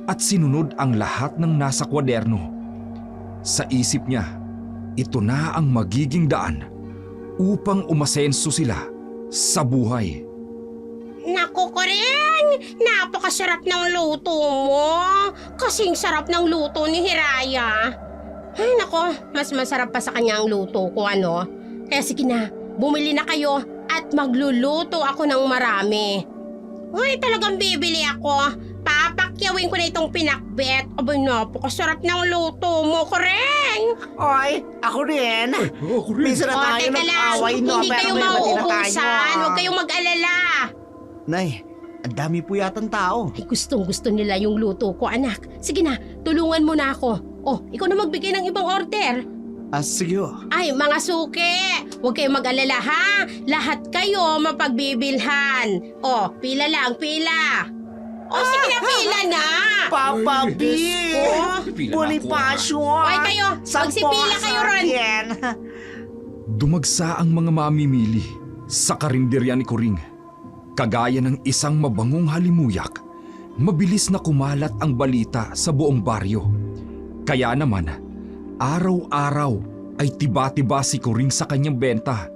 at sinunod ang lahat ng nasa kwaderno. Sa isip niya, ito na ang magiging daan upang umasenso sila sa buhay. Naku, Kuring! Napakasarap ng luto mo. Kasing sarap ng luto ni Hiraya. Ay, nako, mas masarap pa sa kanya ang luto ko, ano? Kaya sige na, bumili na kayo at magluluto ako ng marami. Uy, talagang bibili ako. Papakyawin ko na itong pinakbet. Abay, napakasarap ng luto mo, Kuring! Oy, ako rin. Minsan na O, tayo teka lang, nag-away, no? hindi Pero kayo may iba din na tayo. mauubusan. Huwag kayong mag-alala. Nay, Ang dami po yatang tao. Ay, gustong-gusto nila yung luto ko, anak. Sige na, tulungan mo na ako. Oh, ikaw na magbigay ng ibang order. Sige ho. Ay, mga suki, huwag kayong mag-alala ha. Lahat kayo mapagbibilhan. Oh, pila lang, pila. Oh, sige na, pila na. Papa B! ko. Bonifacio! Hoy kayo, magsipila kayo ron. Dumagsa ang mga mamimili sa karinderya ni Kuring. Kagaya ng isang mabangong halimuyak, mabilis na kumalat ang balita sa buong baryo. Kaya naman, araw-araw ay tiba-tiba si Kuring sa kanyang benta.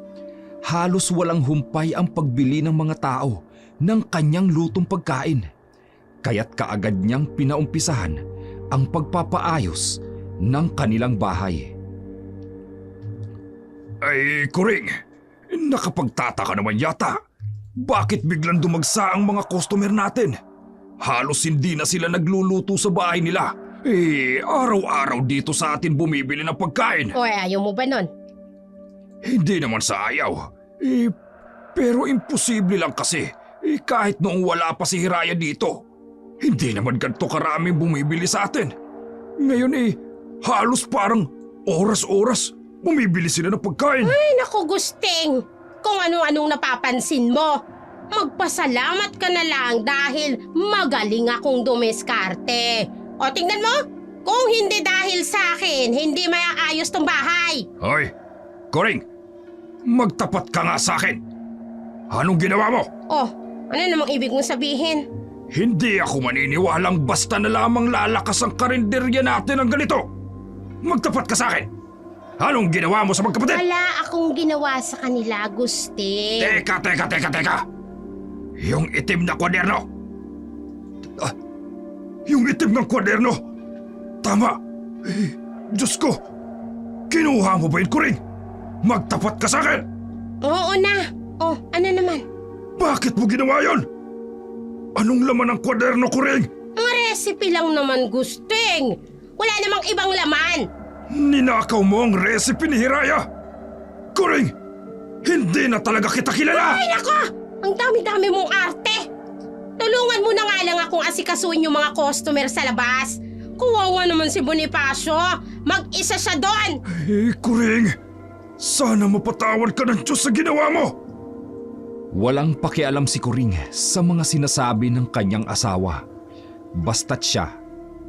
Halos walang humpay ang pagbili ng mga tao ng kanyang lutong pagkain. Kaya't kaagad niyang pinaumpisahan ang pagpapaayos ng kanilang bahay. Ay, Kuring, nakapagtataka naman yata. Bakit biglang dumagsa ang mga customer natin? Halos hindi na sila nagluluto sa bahay nila. Araw-araw dito sa atin bumibili ng pagkain. O, ayaw mo ba nun? Hindi naman sa ayaw. Pero imposible lang kasi. Kahit noong wala pa si Hiraya dito. Hindi naman ganito karaming bumibili sa atin. Ngayon halos parang oras-oras bumibili sila ng pagkain. Ay, naku, Gusting. Kung ano-anong napapansin mo. Magpasalamat ka na lang dahil magaling akong dumiskarte. O, tingnan mo. Kung hindi dahil sa akin, hindi maiayos tong bahay. Hoy, Kuring, magtapat ka nga sa akin. Anong ginawa mo? Oh, ano namang ibig mong sabihin? Hindi ako maniniwalang basta na lamang lalakas ang karinderya natin ng ganito. Magtapat ka sa akin. Anong ginawa mo sa magkapatid? Wala akong ginawa sa kanila, Gusting. Teka. Yung itim na kwaderno. Yung itim ng kwaderno. Tama. Diyos ko. Kinuha mo ba yun, Kuring? Magtapat ka sa akin. Oo na. Oh, ano naman? Bakit mo ginawa yun? Anong laman ng kwaderno, Kuring? Mga recipe lang naman, Gusting. Wala namang ibang laman. Ninakaw mo ang recipe ni Hiraya. Kuring, hindi na talaga kita kilala. Ay, nako! Ang dami-dami mong arte. Tulungan mo na nga lang akong asikasuin yung mga customer sa labas. Kuwawa naman si Bonifacio. Mag-isa siya doon. Kuring, sana mapatawad ka ng Diyos sa ginawa mo. Walang pakialam si Kuring sa mga sinasabi ng kanyang asawa. Basta't siya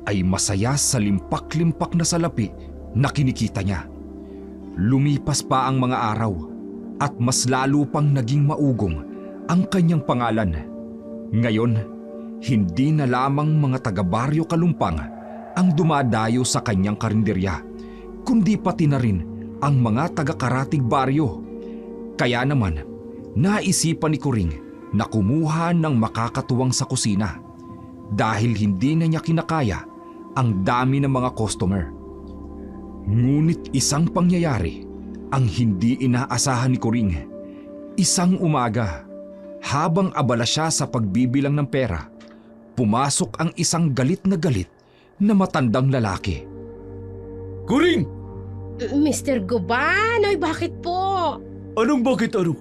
ay masaya sa limpak-limpak na salapi na kinikita niya. Lumipas pa ang mga araw at mas lalo pang naging maugong ang kanyang pangalan. Ngayon, hindi na lamang mga taga-baryo Kalumpang ang dumadayo sa kanyang karinderya, kundi pati na rin ang mga taga-Karatig baryo. Kaya naman, naisipan ni Kuring na kumuha ng makakatuwang sa kusina dahil hindi na niya kinakaya ang dami ng mga customer. Ngunit isang pangyayari ang hindi inaasahan ni Kuring. Isang umaga, habang abala siya sa pagbibilang ng pera, pumasok ang isang galit na matandang lalaki. Kuring! Mr. Guban, ay bakit po? Anong bakit ano?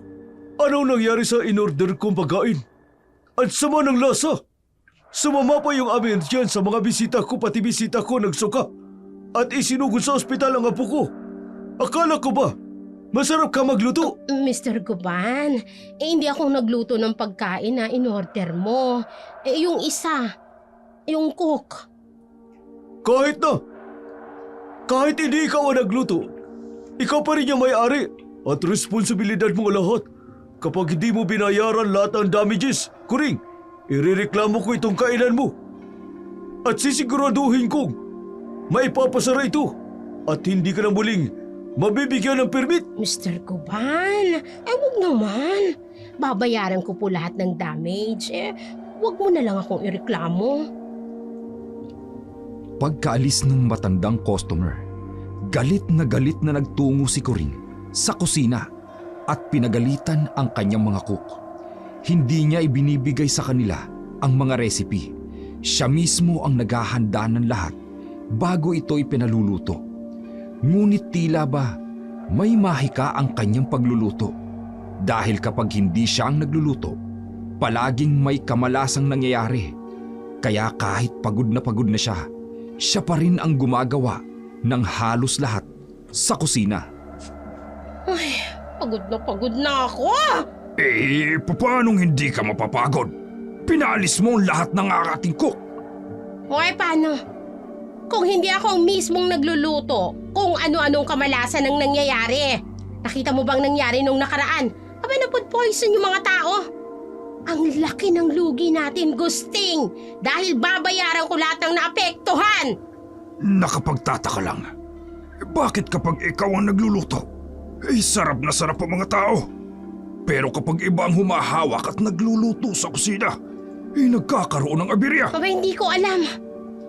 Anong nangyari sa in-order kong pagkain? At sama ng lasa! Sumama pa yung aming dyan sa mga bisita ko pati bisita ko nagsuka. At isinugod sa ospital ang apo ko. Akala ko ba, masarap ka magluto? Mr. Guban, hindi ako nagluto ng pagkain na in-order mo. Yung isa, yung cook. Kahit na. Kahit hindi ikaw ang nagluto, ikaw pa rin yung may-ari at responsibilidad mo lahat. Kapag hindi mo binayaran lahat ng damages, Kuring, irereklamo ko itong kainan mo. At sisiguraduhin kong maipapasara ito at hindi ka na muling mabibigyan ng permit. Mr. Guban, wag naman. Babayaran ko po lahat ng damage. Wag mo na lang akong ireklamo. Pagkaalis ng matandang customer, galit na nagtungo si Kuring sa kusina at pinagalitan ang kanyang mga cook. Hindi niya ibinibigay sa kanila ang mga recipe. Siya mismo ang naghahanda ng lahat bago ito ipinaluluto. Ngunit tila ba may mahika ang kanyang pagluluto dahil kapag hindi siya ang nagluluto, palaging may kamalasang nangyayari. Kaya kahit pagod na siya, siya pa rin ang gumagawa ng halos lahat sa kusina. Pagod na ako. Paanong hindi ka mapapagod? Pinalis mo ang lahat ng ating cook. Hoy, paano? Kung hindi ako ang mismong nagluluto, kung ano-anong kamalasan ang nangyayari. Nakita mo bang nangyari nung nakaraan? Aba, na-food poison yung mga tao. Ang laki ng lugi natin, Gusting. Dahil babayaran ko lahat ng naapektuhan. Nakapagtataka lang. Bakit kapag ikaw ang nagluluto, sarap na sarap ang mga tao? Pero kapag iba ang humahawak at nagluluto sa kusina, nagkakaroon ng aberya. Aba, hindi ko alam.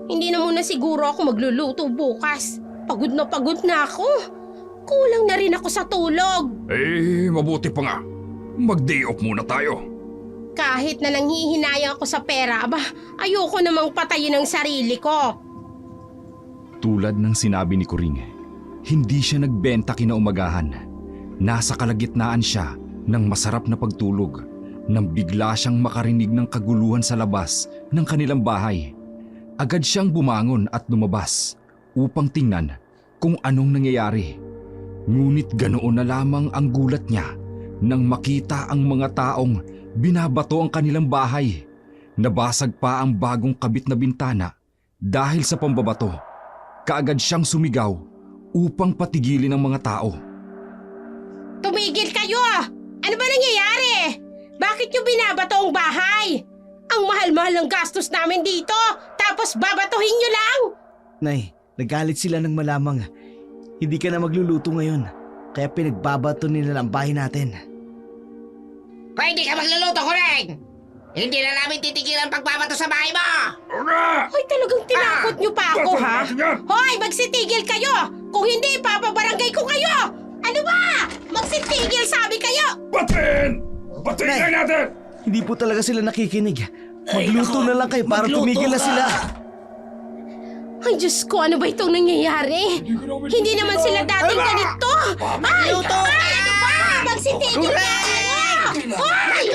Hindi na muna siguro ako magluluto bukas. Pagod na ako. Kulang na rin ako sa tulog. Mabuti pa nga. Mag-day off muna tayo. Kahit na nanghihinayang ako sa pera, aba, ayoko namang patayin ang sarili ko. Tulad ng sinabi ni Coring, hindi siya nagbenta kinaumagahan. Nasa kalagitnaan siya ng masarap na pagtulog nang bigla siyang makarinig ng kaguluhan sa labas ng kanilang bahay. Agad siyang bumangon at lumabas upang tingnan kung anong nangyayari. Ngunit ganoon na lamang ang gulat niya nang makita ang mga taong binabato ang kanilang bahay. Nabasag pa ang bagong kabit na bintana dahil sa pambabato. Kaagad siyang sumigaw upang patigilin ang mga tao. Tumigil kayo! Ano ba nangyayari? Bakit niyo binabato ang bahay? Ang mahal-mahal ng gastos namin dito, tapos babatuhin niyo lang? Nay, nagalit sila ng malamang. Hindi ka na magluluto ngayon, kaya pinagbabato nila ang bahay natin. Pwede ka magluluto, Coring! Hindi na namin titigil ang pagbabato sa bahay mo! Hoy, talagang tinakot niyo pa ako, ha? Hoy, magsitigil kayo! Kung hindi, papabarangay ko kayo! Ano ba? Magsitigil, sabi kayo! Batin! Batin Nay! natin! Hindi po talaga sila nakikinig. Magluto na lang kayo para tumigil na sila. Ay, Diyos ko, ano ba itong nangyayari? Hindi naman sila dating ganito! Ay! Ano ba? Magsitigil kayo! Hoy!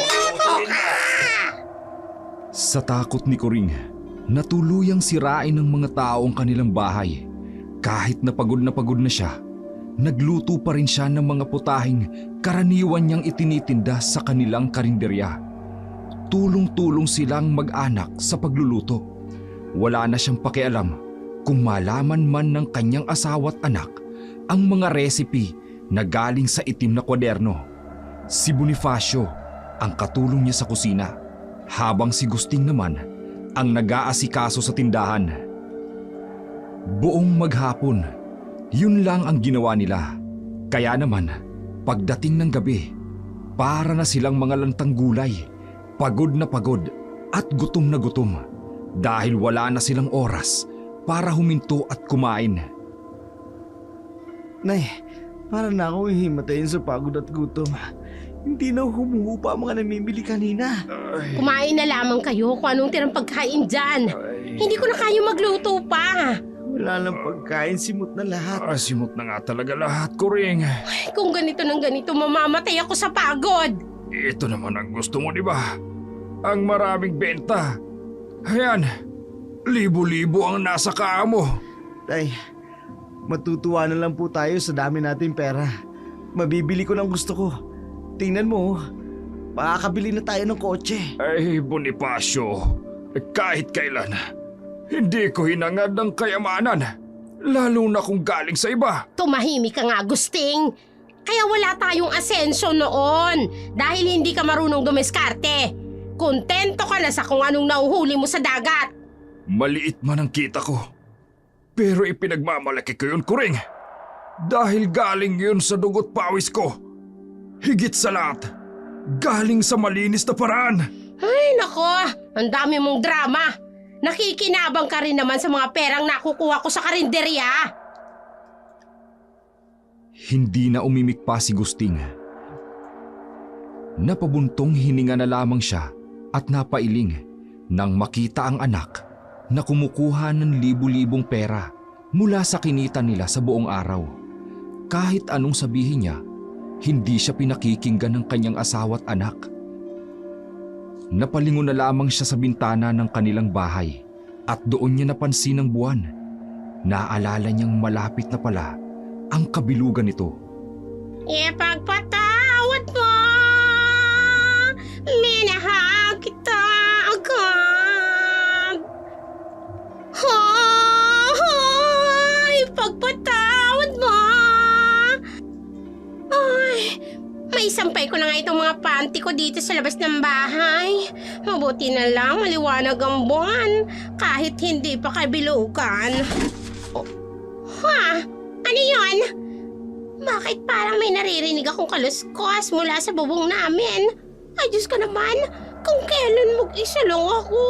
Sa takot ni Coring, natuluyang sirain ng mga tao ang kanilang bahay. Kahit na pagod na siya, nagluto pa rin siya ng mga putahing karaniwan niyang itinitinda sa kanilang karinderya. Tulong-tulong silang mag-anak sa pagluluto. Wala na siyang pakialam kung malaman man ng kanyang asawa at anak ang mga recipe na galing sa itim na kwaderno. Si Bonifacio ang katulong niya sa kusina, habang si Gusting naman ang nag-aasikaso sa tindahan. Buong maghapon, yun lang ang ginawa nila. Kaya naman, pagdating ng gabi, para na silang mga lantang gulay, pagod at gutom na gutom dahil wala na silang oras para huminto at kumain. Nay, para na akong hihimatayin sa pagod at gutom. Hindi na humuhupa ang mga namimili kanina. Kumain na lamang kayo kung anong tirang pagkain dyan. Hindi ko na kayo magluto pa. Wala nang pagkain, simot na lahat. Simot na nga talaga lahat, Coring. Ay, kung ganito ng ganito, mamamatay ako sa pagod. Ito naman ang gusto mo, di ba? Ang maraming benta. Ayan, libo-libo ang nasa kaa mo. Tay, matutuwa na lang po tayo sa dami nating pera. Mabibili ko ng gusto ko. Tingnan mo, makakabili na tayo ng kotse. Ay, Bonifacio, kahit kailan, hindi ko hinangad ng kayamanan. Lalo na kung galing sa iba. Tumahimik ka nga, Gusting. Kaya wala tayong asenso noon dahil hindi ka marunong dumiskarte. Kontento ka na sa kung anong nauhuli mo sa dagat. Maliit man ang kita ko, pero ipinagmamalaki ko yun, Coring. Dahil galing yun sa dugot pawis ko. Higit sa lahat, galing sa malinis na paraan. Ay, nako, ang dami mong drama. Nakikinabang ka rin naman sa mga perang nakukuha ko sa karinderya. Hindi na umimik pa si Gusting. Napabuntong hininga na lamang siya at napailing nang makita ang anak na kumukuha ng libu-libong pera mula sa kinita nila sa buong araw. Kahit anong sabihin niya, hindi siya pinakikinggan ng kanyang asawa at anak. Napalingon na lamang siya sa bintana ng kanilang bahay at doon niya napansin ang buwan. Naalala niyang malapit na pala ang kabilugan nito. Ipagpatawad mo, minahal kita agad. Ipagpatawad mo. Ay, maisampay ko na nga itong mga panty ko dito sa labas ng bahay. Mabuti na lang maliwanag ang buwan kahit hindi pa kabilugan. Oh, ano yun? Bakit parang may naririnig akong kaluskos mula sa bubong namin? Ay, Diyos ko naman, kung kailan mag-isa lang ako.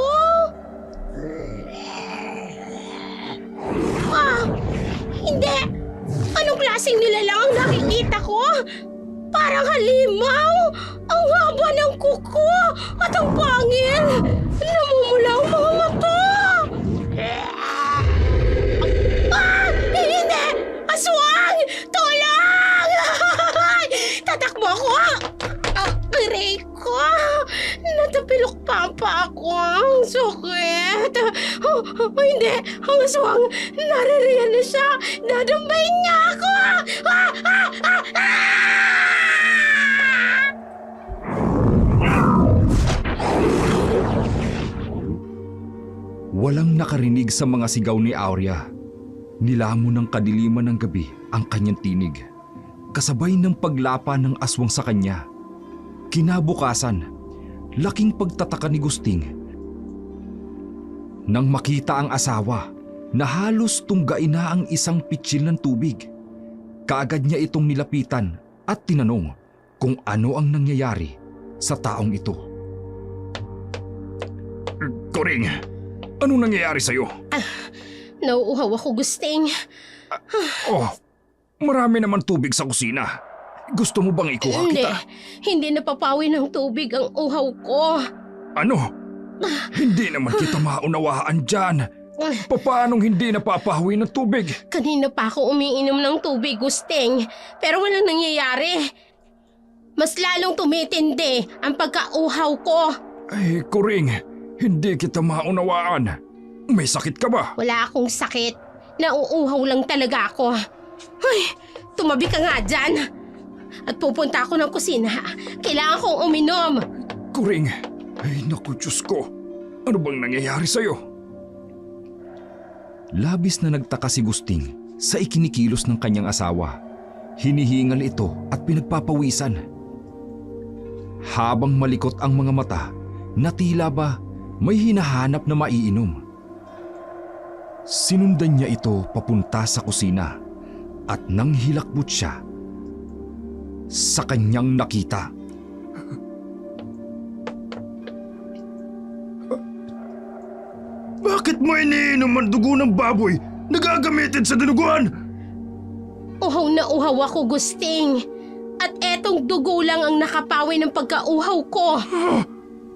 Hindi. Anong klaseng nilalang ang nakikita ko? Parang halimaw. Ang haba ng kuko at ang pangil. Namumula ang mga mata. Hindi! Aswang! Tulong! Tatakbo ako! Aray ko! Natapilok pa ako. Ang sakit. Hindi! Ang aswang! Naririyan na siya! Dadambayin niya ako! Walang nakarinig sa mga sigaw ni Aurea. Nilamon ng kadiliman ng gabi ang kanyang tinig, kasabay ng paglapa ng aswang sa kanya. Kinabukasan, laking pagtataka ni Gusting nang makita ang asawa na halos tunggain na ang isang pitsil ng tubig. Kaagad niya itong nilapitan at tinanong kung ano ang nangyayari sa taong ito. Kuring, anong nangyayari sa'yo? Nauuhaw ako, Gusting. Oh, marami naman tubig sa kusina. Gusto mo bang ikuha kita? Hindi napapawi ng tubig ang uhaw ko. Ano? Hindi naman kita maunawaan dyan. Paanong hindi napapahawi ng tubig? Kanina pa ako umiinom ng tubig, Gusting. Pero walang nangyayari. Mas lalong tumitindi ang pagkauhaw ko. Ay, Kuring, hindi kita maunawaan. May sakit ka ba? Wala akong sakit. Nauuhaw lang talaga ako. Ay, tumabi ka nga dyan. At pupunta ako ng kusina. Kailangan kong uminom. Kuring, ay naku Diyos ko. Ano bang nangyayari sa'yo? Labis na nagtaka si Gusting sa ikinikilos ng kanyang asawa. Hinihingal ito at pinagpapawisan. Habang malikot ang mga mata, na tila ba may hinahanap na maiinom. Sinundan niya ito papunta sa kusina at nang hilakbot siya, sa kanyang nakita. Bakit mo iniinom ang dugo ng baboy na gagamitin sa dinuguan? Uhaw na uhaw ako, Gusting. At etong dugo lang ang nakapawi ng pagkauhaw ko.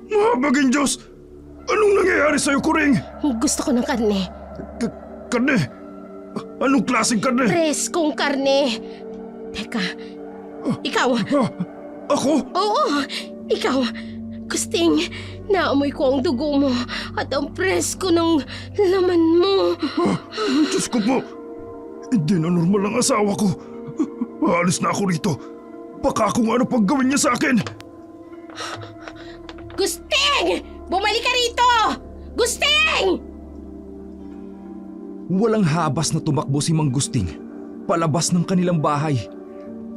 Mahabagin Diyos! Anong nangyayari sa'yo, Kuring? Gusto ko ng karne. Karne? Anong klaseng karne? Preskong karne. Teka, ikaw? Ako? Oo, ikaw. Gusting, naamoy ko ang dugo mo at ang presko ng laman mo. Diyos ko po! Hindi na normal ang asawa ko. Aalis na ako rito. Baka kung ano pang gawin niya sa akin. Gusting! Bumalik ka rito! Gusting! Walang habas na tumakbo si Mang Gusting palabas ng kanilang bahay.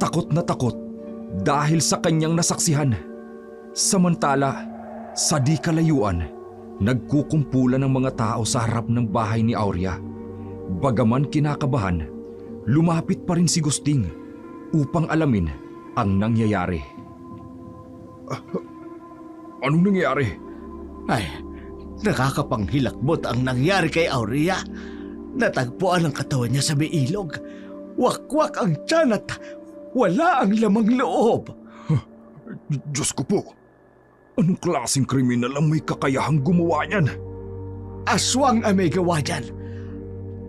Takot na takot dahil sa kanyang nasaksihan. Samantala, sa di kalayuan, nagkukumpulan ng mga tao sa harap ng bahay ni Aurea. Bagaman kinakabahan, lumapit pa rin si Gusting upang alamin ang nangyayari. Anong nangyayari? Ay, nakakapanghilakbot ang nangyari kay Aurea. Natagpuan ang katawan niya sa may ilog. Wakwak ang tiyan at wala ang lamang loob. Diyos ko po. Anong klaseng kriminal ang may kakayahang gumawa niyan? Aswang ang may gawa dyan.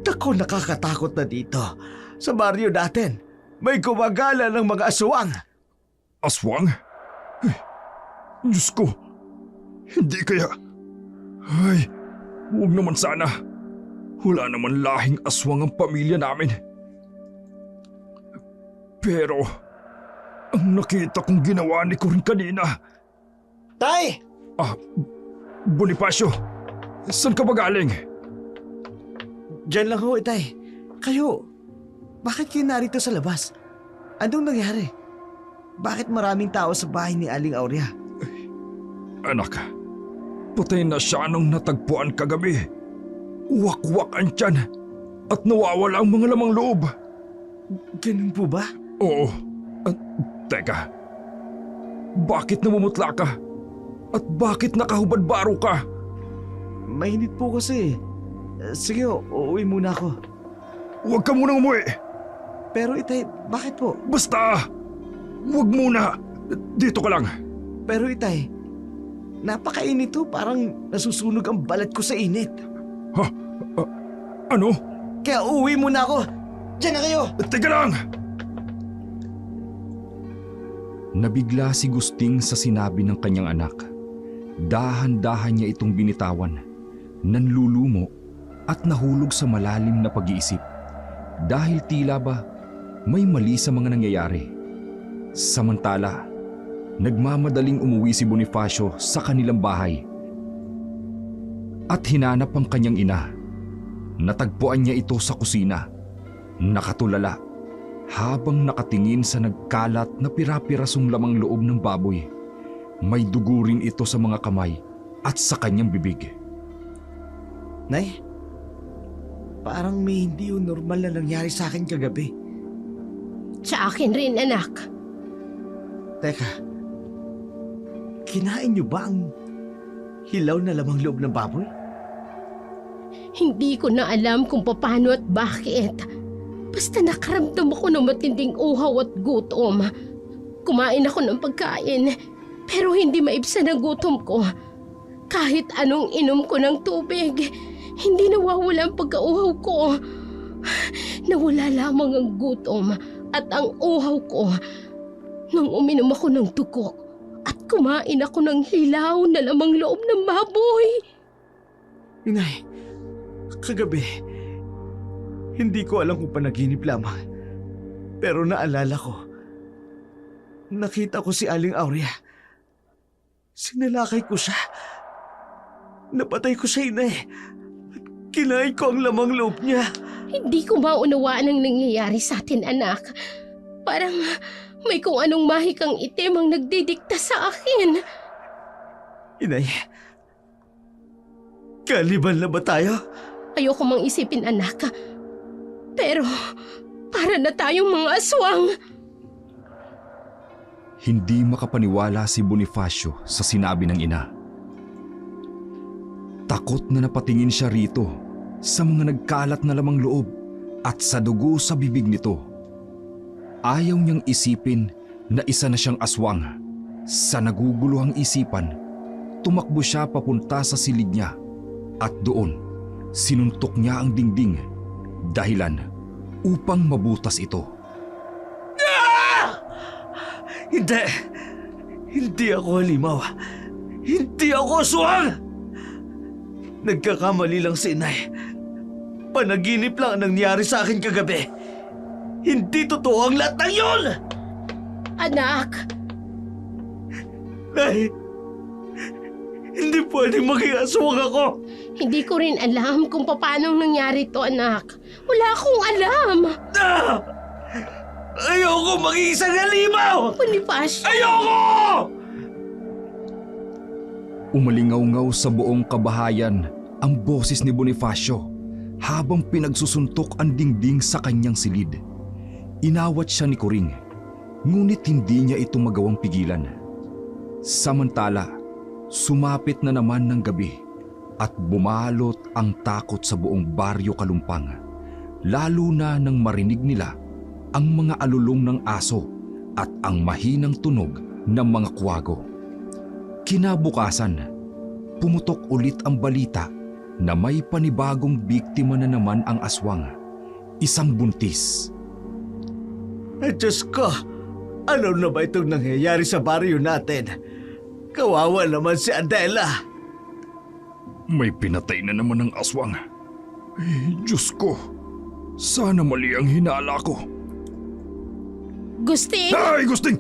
Ako nakakatakot na dito. Sa baryo natin, may gumagala ng mga aswang. Aswang? Ay, Diyos ko. Hindi kaya... Ay, huwag naman sana. Wala naman lahing aswang ang pamilya namin. Pero, ang nakita kong ginawa ni Coring kanina... Tay! Ah, Bonifacio, saan ka ba galing? Diyan lang ho, Itay. Kayo, bakit kayo narito sa labas? Anong nangyari? Bakit maraming tao sa bahay ni Aling Aurea? Anak, patay na siya nung natagpuan kagabi. Wakwak ang tiyan at nawawala ang mga lamang loob. Ganun po ba? Oo. Teka, bakit namumutla ka? At bakit nakahubad-baro ka? Mainit po kasi. Sige, uuwi muna ako. Huwag ka munang umuwi. Pero Itay, bakit po? Basta! Huwag muna. Dito ka lang. Pero Itay, napakainit to. Parang nasusunog ang balat ko sa init. Ha? Ano? Kaya uuwi muna ako. Diyan na kayo. Teka lang! Nabigla si Gusting sa sinabi ng kanyang anak. Dahan-dahan niya itong binitawan. Nanlulumo at nahulog sa malalim na pag-iisip. Dahil tila ba may mali sa mga nangyayari. Samantala, nagmamadaling umuwi si Bonifacio sa kanilang bahay. At hinanap ang kanyang ina. Natagpuan niya ito sa kusina. Nakatulala habang nakatingin sa nagkalat na pira-pirasong lamang loob ng baboy. May dugo rin ito sa mga kamay at sa kanyang bibig. Nay, parang may hindi yung normal na nangyari sa akin kagabi. Sa akin rin, anak. Teka, kinain niyo ba ang hilaw na lamang loob ng baboy? Hindi ko na alam kung paano at bakit. Basta nakaramdam ako ng matinding uhaw at gutom. Kumain ako ng pagkain, pero hindi maibsan ang gutom ko. Kahit anong inom ko ng tubig, hindi nawawala ang pagkauhaw ko. Nawala lamang ang gutom at ang uhaw ko nung uminom ako ng dugo at kumain ako ng hilaw na lamang loob ng baboy. Inay, kagabi, hindi ko alam kung panaginip lamang. Pero naalala ko, nakita ko si Aling Aurea. Sinalakay ko siya. Napatay ko siya, Inay. At kinain ko ang lamang loob niya. Hindi ko maunawaan ang nangyayari sa atin, anak. Parang may kung anong mahikang itim ang nagdidikta sa akin. Inay, kaliban na ba tayo? Ayoko mang isipin, anak. Pero para na tayong mga aswang. Hindi makapaniwala si Bonifacio sa sinabi ng ina. Takot na napatingin siya rito sa mga nagkalat na lamang loob at sa dugo sa bibig nito. Ayaw niyang isipin na isa na siyang aswang. Sa naguguluhang isipan, tumakbo siya papunta sa silid niya at doon sinuntok niya ang dingding dahilan upang mabutas ito. Hindi! Hindi ako halimaw. Hindi ako aswang! Nagkakamali lang si Inay. Panaginip lang ang nangyari sa akin kagabi. Hindi totoo ang lahat ng yun! Anak, Nay, hindi pwedeng maging aswang ako. hindi ko rin alam kung paano nangyari to, anak. Wala akong alam. Ah! Ayoko maging isang halimaw! Bonifacio, Ayoko! Umalingaw-ngaw sa buong kabahayan ang boses ni Bonifacio habang pinagsusuntok ang dingding sa kanyang silid. Inawat siya ni Coring, ngunit hindi niya ito magawang pigilan. Samantala, sumapit na naman ng gabi at bumalot ang takot sa buong baryo Kalumpang, lalo na nang marinig nila ang mga alulong ng aso at ang mahinang tunog ng mga kwago. Kinabukasan, pumutok ulit ang balita na may panibagong biktima na naman ang aswang, isang buntis. Ay, Diyos ko! Ano na ba itong nangyayari sa baryo natin? Kawawa naman si Adela. May pinatay na naman ng aswang. Diyos ko, sana mali ang hinala ko. Gusting! Ay, Gusting!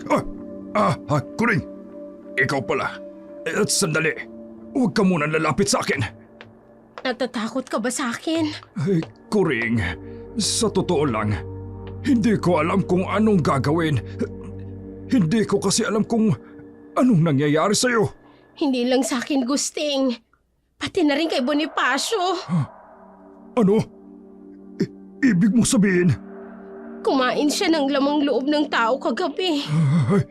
Kuring! Ikaw pala. At sandali, huwag ka muna lalapit sa akin. Natatakot ka ba sa akin? Ay, Kuring, sa totoo lang, hindi ko alam kung anong gagawin. Hindi ko kasi alam kung anong nangyayari sa'yo. Hindi lang sa akin, Gusting. Pati na rin kay Bonifacio. Ano? Ibig mo sabihin? Kumain siya ng lamang loob ng tao kagabi. Ay,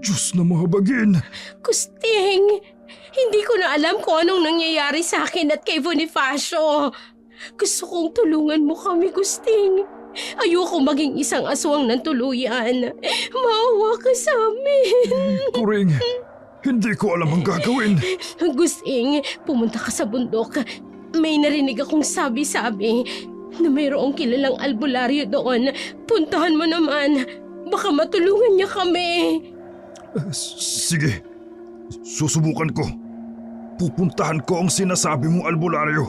Diyos na mahabagin. Gusting, hindi ko na alam kung anong nangyayari sa akin at kay Bonifacio. Gusto kong tulungan mo kami, Gusting. Ayoko maging isang aswang ng tuluyan. Maawa ka sa amin. Kuring, hindi ko alam ang gagawin. Gusting, pumunta ka sa bundok. May narinig akong sabi-sabi na mayroong kilalang albularyo doon. Puntahan mo naman. Baka matulungan niya kami. Sige, susubukan ko. Pupuntahan ko ang sinasabi mong albularyo.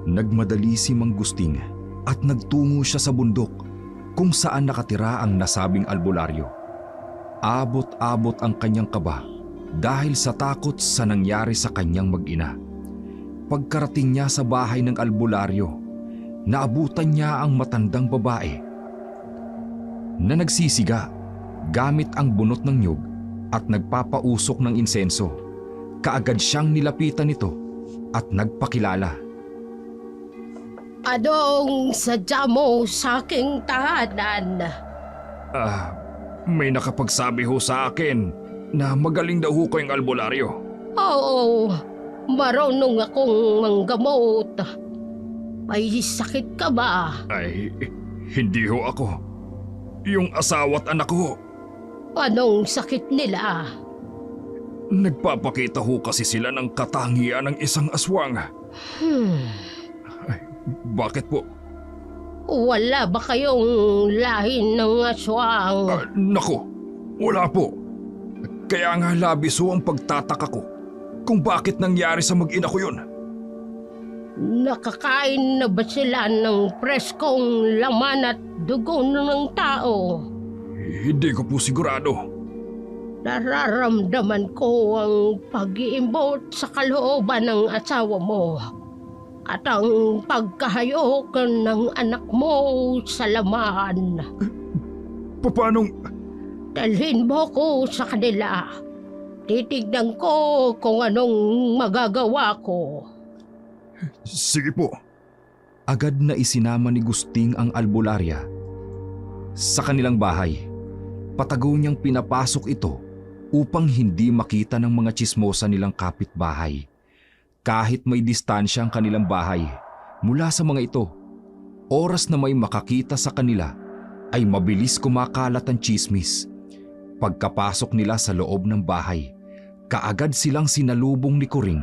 Nagmadali si Mang Gusting at nagtungo siya sa bundok kung saan nakatira ang nasabing albularyo. Abot-abot ang kanyang kaba dahil sa takot sa nangyari sa kanyang mag-ina. Pagkarating niya sa bahay ng albularyo, naabutan niya ang matandang babae na nagsisiga gamit ang bunot ng niyog at nagpapausok ng insenso. Kaagad siyang nilapitan nito at nagpakilala. Anong sadya mo sa aking tahanan? May nakapagsabi ho sa akin na magaling daw ho kayong albularyo. Oo, marunong akong manggamot. May sakit ka ba? Ay, hindi ho ako. Yung asawa at anak ko. Anong sakit nila? Nagpapakita ho kasi sila ng katangian ng isang aswang. Ay, bakit po? Wala ba kayong lahi ng aswang? Naku, wala po. Kaya nga labis ho ang pagtataka ko kung bakit nangyari sa mag-ina ko yun. Nakakain na ba sila ng preskong laman at dugo ng tao? Hindi ko po sigurado. Nararamdaman ko ang pag-iimbot sa kalooban ng asawa mo at ang pagkahayok ng anak mo sa laman. Paanong... Dalhin mo ko sa kanila. Titignan ko kung anong magagawa ko. Sige po. Agad na isinama ni Gusting ang albularya sa kanilang bahay. Patago niyang pinapasok ito upang hindi makita ng mga tsismosa nilang kapitbahay. Kahit may distansya ang kanilang bahay mula sa mga ito, oras na may makakita sa kanila ay mabilis kumakalat ang tsismis. Pagkapasok nila sa loob ng bahay, kaagad silang sinalubong ni Kuring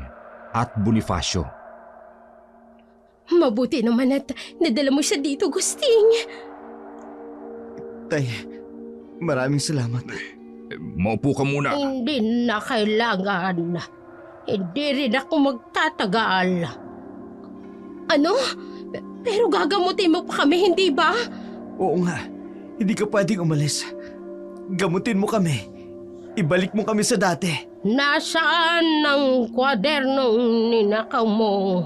at Bonifacio. Mabuti naman at nadala mo siya dito, Gusting. Tay, maraming salamat. Maupo ka muna. Hindi na kailangan. Hindi rin ako magtatagal. Ano? Pero gagamutin mo pa kami, hindi ba? Oo nga, hindi ka pwedeng umalis. Gamutin mo kami. Ibalik mo kami sa dati. Nasaan ang kwadernong ninakaw mo?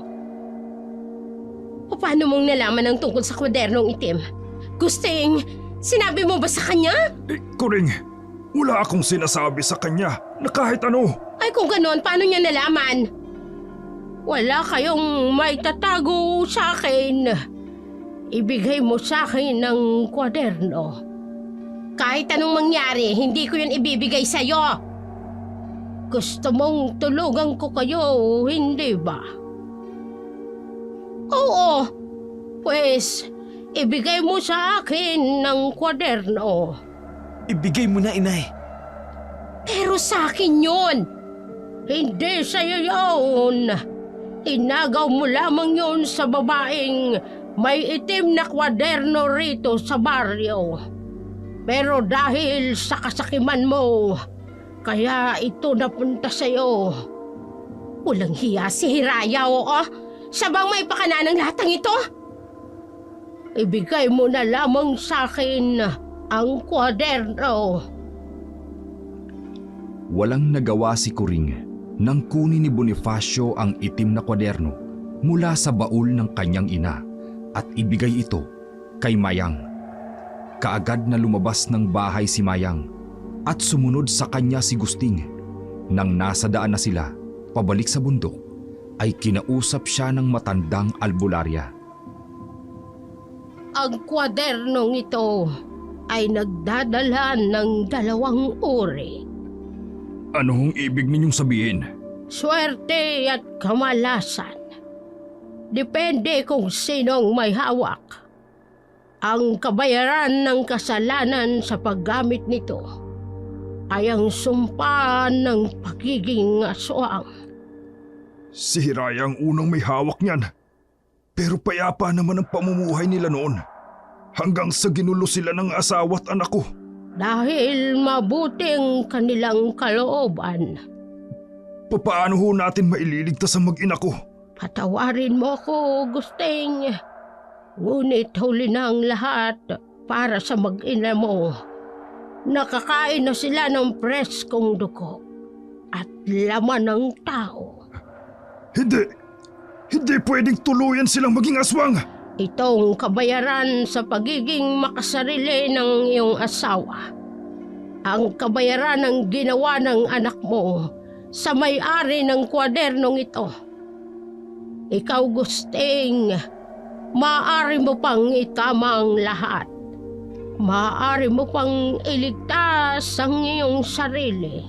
Paano mong nalaman ang tungkol sa kwadernong itim? Gusting, sinabi mo ba sa kanya? Kuring, wala akong sinasabi sa kanya na kahit ano. Ay kung ganoon, paano niya nalaman? Wala kayong may tatago sa akin. Ibigay mo sa akin ng kwaderno. Kahit anong mangyari, hindi ko yun ibibigay sa'yo. Gusto mong tulungan ko kayo, hindi ba? Oo, pues ibigay mo sa akin ng kwaderno. Ibigay mo na, inay. Pero sa akin yun. Hindi sa'yo yun. Inagaw mo lamang yun sa babaeng may itim na kwaderno rito sa baryo. Pero dahil sa kasakiman mo, kaya ito napunta sa'yo. Walang hiya si Hiraya, oo? Siya bang may pakana ng lahat ng ito? Ibigay mo na lamang sa akin ang kwaderno. Walang nagawa si Kuring nang kunin ni Bonifacio ang itim na kwaderno mula sa baul ng kanyang ina at ibigay ito kay Mayang. Kaagad na lumabas ng bahay si Mayang at sumunod sa kanya si Gusting. Nang nasa daan na sila, pabalik sa bundok, ay kinausap siya ng matandang albularya. Ang kwadernong ito ay nagdadala ng 2 uri. Anong ibig ninyong sabihin? Swerte at kamalasan. Depende kung sinong may hawak. Ang kabayaran ng kasalanan sa paggamit nito ay ang sumpa ng pagiging aswang. Si Hiraya ang unang may hawak niyan. Pero payapa naman ang pamumuhay nila noon. Hanggang sa ginulo sila ng asawa at anak ko. Dahil mabuting kanilang kalooban. Paano ho natin maililigtas ang mag-ina ko? Patawarin mo ko, Gusting. Ngunit huli na ang lahat para sa mag-ina mo. Nakakain na sila ng preskong dugo at laman ng tao. Hindi pwedeng tuluyan silang maging aswang. Itong kabayaran sa pagiging makasarili ng iyong asawa. Ang kabayaran ng ginawa ng anak mo sa may-ari ng kwadernong ito. Ikaw, Gusting, maaari mo pang itama ang lahat. Maaari mo pang iligtas ang iyong sarili.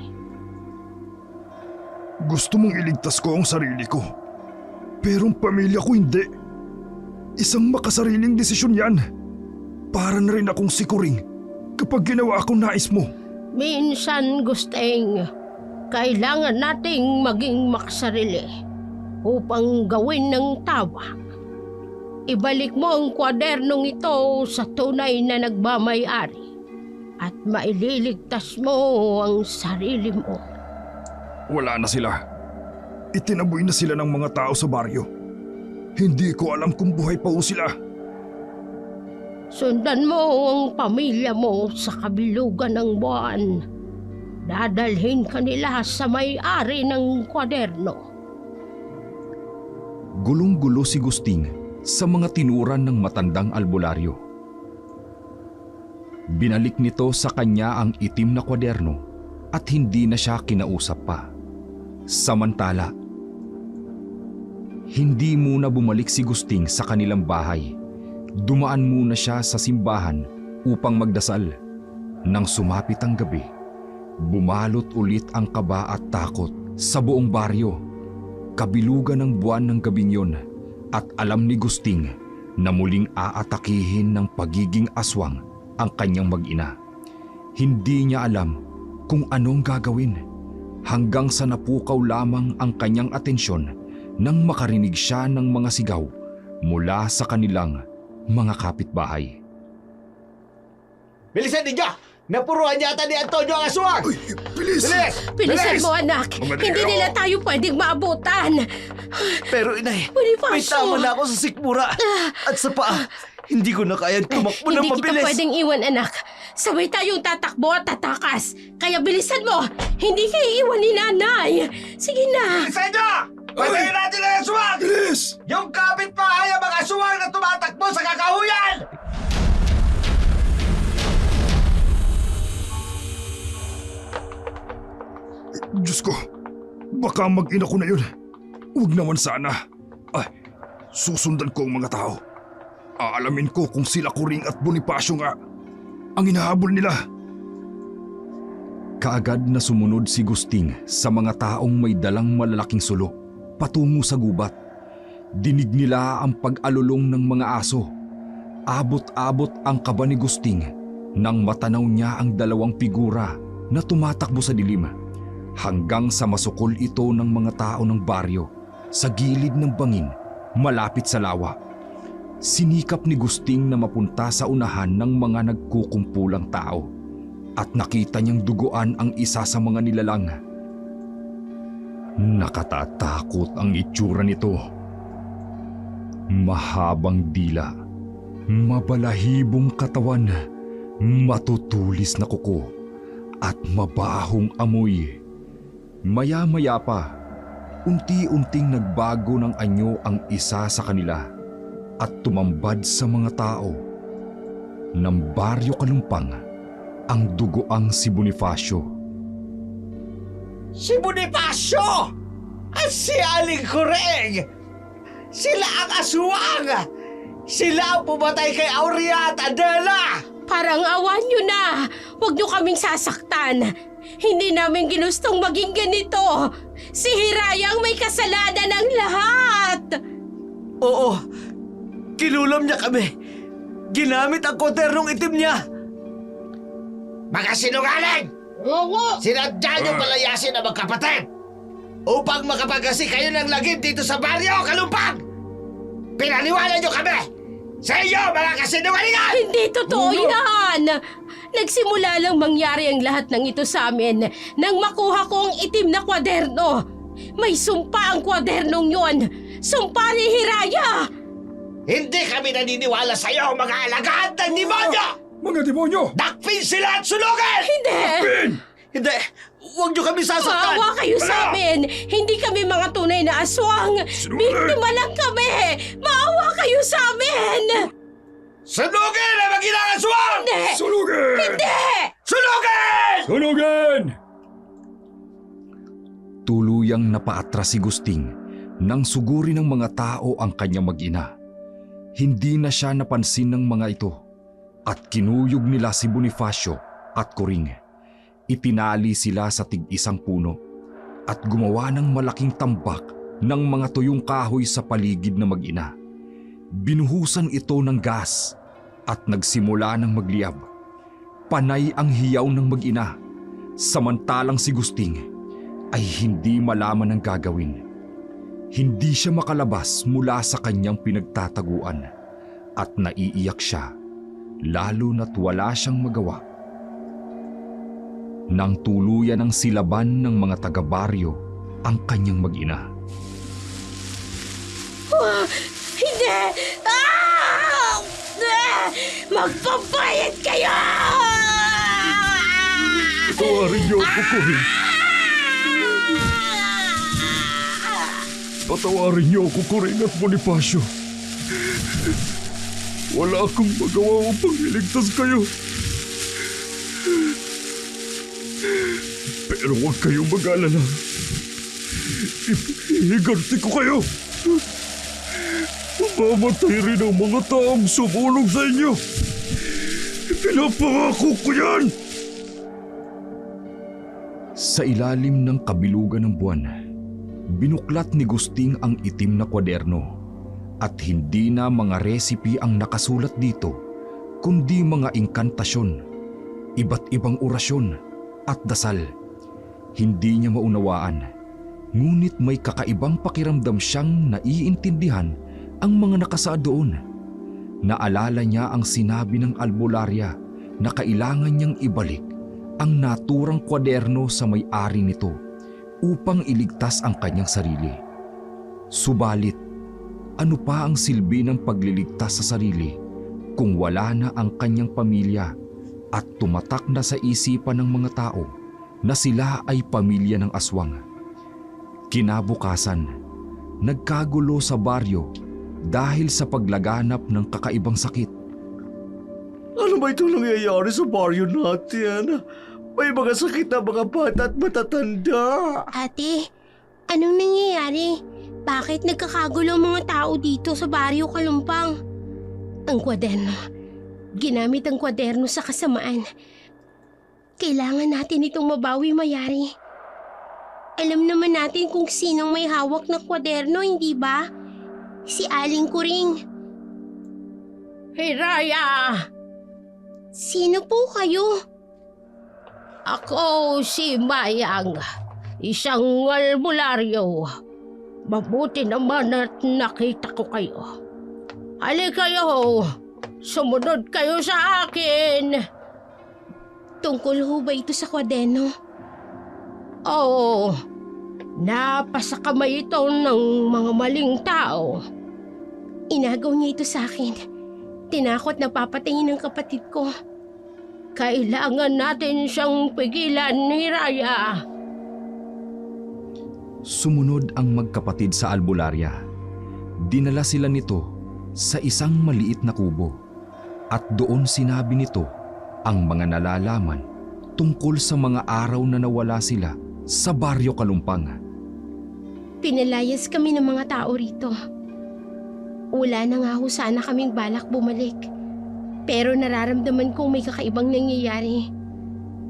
Gusto mong iligtas ko ang sarili ko. Pero ang pamilya ko hindi. Isang makasariling desisyon yan. Para na rin akong sikuring kapag ginawa akong nais mo. Minsan, Gusting, kailangan nating maging makasarili upang gawin ng tama. Ibalik mo ang kwadernong ito sa tunay na nagmamay-ari at maililigtas mo ang sarili mo. Wala na sila. Itinaboy na sila ng mga tao sa baryo. Hindi ko alam kung buhay pa o sila. Sundan mo ang pamilya mo sa kabilugan ng buwan. Dadalhin ka nila sa may-ari ng kwaderno. Gulong-gulo si Gusting sa mga tinuran ng matandang albularyo. Binalik nito sa kanya ang itim na kwaderno at hindi na siya kinausap pa. Samantala, hindi muna bumalik si Gusting sa kanilang bahay. Dumaan muna siya sa simbahan upang magdasal. Nang sumapit ang gabi, bumalot ulit ang kaba at takot sa buong baryo. Kabilugan ng buwan ng gabing yon at alam ni Gusting na muling aatakihin ng pagiging aswang ang kanyang mag-ina. Hindi niya alam kung anong gagawin hanggang sa napukaw lamang ang kanyang atensyon nang makarinig siya ng mga sigaw mula sa kanilang mga kapitbahay. Bilisan ninyo! Napuruan yata ni Antonio ang aswang! Uy, bilis! Bilisan mo, anak. Mga Hindi negro. nila tayo pwedeng maabutan. Pero inay, Bonifacio! may tama na ako sa sikmura at sa paa. Hindi ko na kayang tumakbo ng Hindi kita mabilis. pwedeng iwan, anak. Sabay tayong tatakbo at tatakas. Kaya bilisan mo. Hindi kayo iwan ni nanay. Sige na. Bilisan nyo! Patayin natin ang aswang! Bilis! Yung kapitbahay ang mga aswang na tumatakbo sa kakahuyan! Diyos ko, baka mag-ina ko na yun. Huwag naman sana. Ay, susundan ko ang mga tao. Aalamin ko kung sila Kuring at Bonifacio nga ang hinahabol nila. Kaagad na sumunod si Gusting sa mga taong may dalang malalaking sulo patungo sa gubat. Dinig nila ang pag-alulong ng mga aso. Abot-abot ang kaba ni Gusting nang matanaw niya ang dalawang figura na tumatakbo sa dilim hanggang sa masukol ito ng mga tao ng baryo sa gilid ng bangin malapit sa lawa. sinikap ni Gusting na mapunta sa unahan ng mga nagkukumpulang tao at nakita niyang duguan ang isa sa mga nilalang. Nakatatakot ang itsura nito. Mahabang dila, mabalahibong katawan, matutulis na kuko at mabahong amoy. Maya-maya pa, unti-unting nagbago ng anyo ang isa sa kanila at tumambad sa mga tao. Ng Baryo Kalumpang ang dugoang si Bonifacio. Si Bonifacio! At si Aling Kureng! Sila ang aswang! Sila ang pumatay kay Aurea at Adela! Parang awan nyo na! Huwag nyo kaming sasaktan! Hindi namin ginustong maging ganito! Si Hirayang may kasalanan ng lahat! Oo, kinulam niya kami. Ginamit ang kodernong itim niya. Mga sinungaling! Oo! Sinadya niyong palayasin ang magkapatid upang makapagasi kayo ng lagim dito sa Baryo Kalumpang! Pinaniwala niyo kami! Sa iyo, mga kasinungalingan! Hindi totoo yan! Nagsimula lang mangyari ang lahat ng ito sa amin nang makuha ko ang itim na kwaderno. May sumpa ang kwadernong yon. Sumpa ni Hiraya! Hindi kami naniniwala sa iyo, mga alagad ng demonyo! Mga demonyo! Dakpin sila at sunugin! Hindi! Hindi! Huwag niyo kami sasaktan! Maawa kayo sa amin! Hindi kami mga tunay na aswang! Biktima lang kami! Maawa kayo sa amin! Sunugin ang mag-inang aswang! Hindi! Sunugin! Hindi! Sunugin! Sunugin! Tuluyang napaatras si Gusting nang suguri ng mga tao ang kanyang mag-ina. Hindi na siya napansin ng mga ito at kinuyog nila si Bonifacio at Kuring. Itinali sila sa tig-isang puno at gumawa ng malaking tambak ng mga tuyong kahoy sa paligid na mag-ina. Binuhusan ito ng gas at nagsimula ng magliyab. Panay ang hiyaw ng mag-ina, samantalang si Gusting ay hindi malaman ang gagawin. Hindi siya makalabas mula sa kanyang pinagtataguan at naiiyak siya, lalo na't wala siyang magawa. Nang tuluyan ng silaban ng mga taga-baryo ang kanyang mag-ina. Hindi! Ah! Magpabayad kayo! Patawarin niyo ako, Kuring. Patawarin niyo ako, Kuring at Bonifacio. Wala akong magawa upang iligtas kayo. Pero huwag kayong mag-alala. Ihiganti ko kayo. Mamatay rin ang mga taong sumulong sa inyo. Pinapangako ko yan! Sa ilalim ng kabilugan ng buwan, binuklat ni Gusting ang itim na kwaderno at hindi na mga recipe ang nakasulat dito, kundi mga inkantasyon, iba't ibang orasyon at dasal. Hindi niya maunawaan, ngunit may kakaibang pakiramdam siyang naiintindihan ang mga nakasaad doon. Naalala niya ang sinabi ng albularya na kailangan niyang ibalik ang naturang kwaderno sa may-ari nito upang iligtas ang kanyang sarili. Subalit, ano pa ang silbi ng pagliligtas sa sarili kung wala na ang kanyang pamilya at tumatak na sa isipan ng mga tao na sila ay pamilya ng aswang? Kinabukasan, nagkagulo sa baryo dahil sa paglaganap ng kakaibang sakit. Ano ba itong nangyayari sa baryo natin? May mga sakit na mga bata at matatanda. Ate, anong nangyayari? Bakit nagkakagulo ang mga tao dito sa Baryo Kalumpang? Ang kwaderno. Ginamit ang kwaderno sa kasamaan. Kailangan natin itong mabawi, Mayari. Alam naman natin kung sinong may hawak na kwaderno, hindi ba? Si Aling Kuring. Hiraya! Sino po kayo? Ako si Mayang, isang albularyo. Mabuti naman at nakita ko kayo. Halika kayo! Sumunod kayo sa akin! Tungkol ho ba ito sa kwaderno? Oo. Napasakamay ito ng mga maling tao. Inagaw niya ito sa akin. Tinakot na papatayin ng kapatid ko. Kailangan natin siyang pigilan, Hiraya. Sumunod ang magkapatid sa albularya. Dinala sila nito sa isang maliit na kubo at doon sinabi nito ang mga nalalaman tungkol sa mga araw na nawala sila sa Baryo Kalumpang. Pinalayas kami ng mga tao rito. Wala na nga ho sana kaming balak bumalik. Pero nararamdaman kong may kakaibang nangyayari.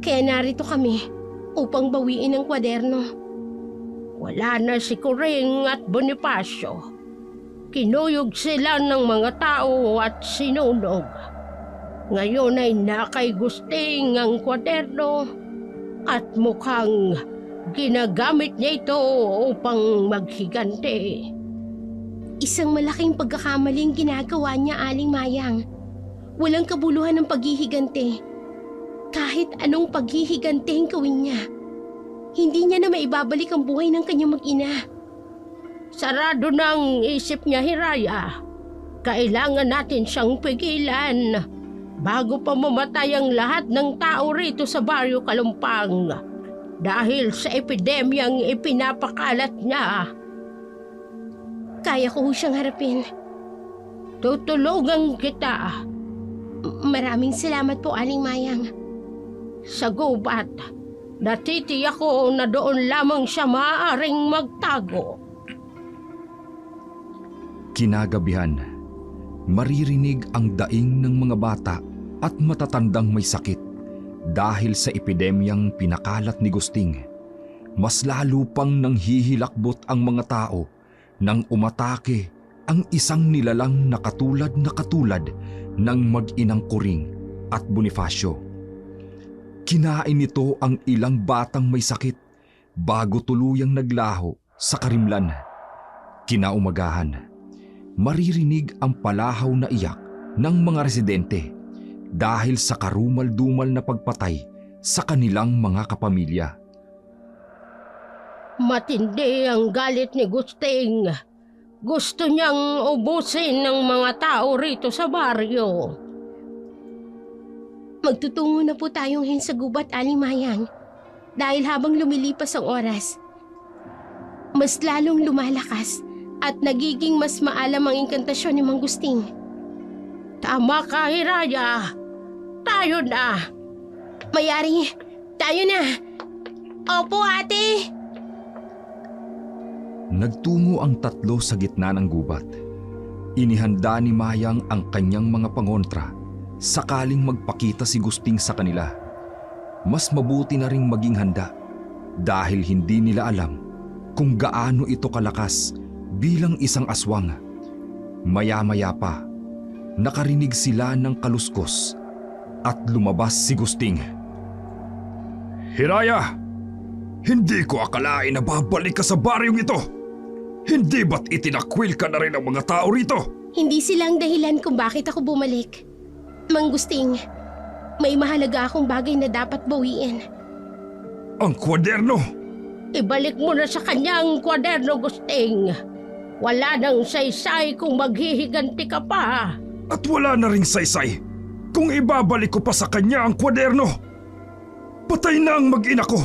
Kaya narito kami upang bawiin ang kwaderno. Wala na si Kuring at Bonifacio. Kinuyog sila ng mga tao at sinunog. Ngayon ay nakay Gusting ang kwaderno at mukhang ginagamit niya ito upang maghigante. Isang malaking pagkakamaling ginagawa niya, Aling Mayang. Walang kabuluhan ng paghihigante. Kahit anong paghihigante ang gawin niya, hindi niya na maibabalik ang buhay ng kanyang mag-ina. Sarado ng isip niya, Hiraya. Kailangan natin siyang pigilan bago pa mamatay ang lahat ng tao rito sa Baryo Kalumpang dahil sa epidemyang ipinapakalat niya. Kaya ko siyang harapin. Tutulungan kita. Maraming salamat po, Aling Mayang. Sa gubat, natitiyak ko na doon lamang siya maaaring magtago. Kinagabihan, maririnig ang daing ng mga bata at matatandang may sakit dahil sa epidemyang pinakalat ni Gusting. Mas lalo pang nanghihilakbot ang mga tao nang umatake ang isang nilalang na katulad ng mag-inang Kuring at Bonifacio. Kinain nito ang ilang batang may sakit bago tuluyang naglaho sa karimlan. Kinaumagahan, maririnig ang palahaw na iyak ng mga residente dahil sa karumal-dumal na pagpatay sa kanilang mga kapamilya. Matindi ang galit ni Gusting. Gusto niyang ubusin ng mga tao rito sa baryo. Magtutungo na po tayong sa gubat, Aling Mayang. Dahil habang lumilipas ang oras, mas lalong lumalakas at nagiging mas maalam ang inkantasyon ni Mang Gusting. Tama ka, Hiraya. Tayo na. Mayari, tayo na. Opo, ate. Nagtungo ang tatlo sa gitna ng gubat. Inihanda ni Mayang ang kanyang mga pangontra sakaling magpakita si Gusting sa kanila. Mas mabuti na ring maging handa dahil hindi nila alam kung gaano ito kalakas bilang isang aswang. Maya-maya pa, nakarinig sila ng kaluskos at lumabas si Gusting. Hiraya! Hindi ko akalain na babalik ka sa baryong ito! Hindi ba't itinakwil ka na rin ang mga tao rito? Hindi sila ang dahilan kung bakit ako bumalik. Mang Gusting, may mahalaga akong bagay na dapat bawiin. Ang kwaderno! Ibalik mo na sa kanya ang kwaderno, Gusting. Wala nang saysay kung maghihiganti ka pa. At wala na ring saysay kung ibabalik ko pa sa kanya ang kwaderno. Patay na ang mag-ina ko.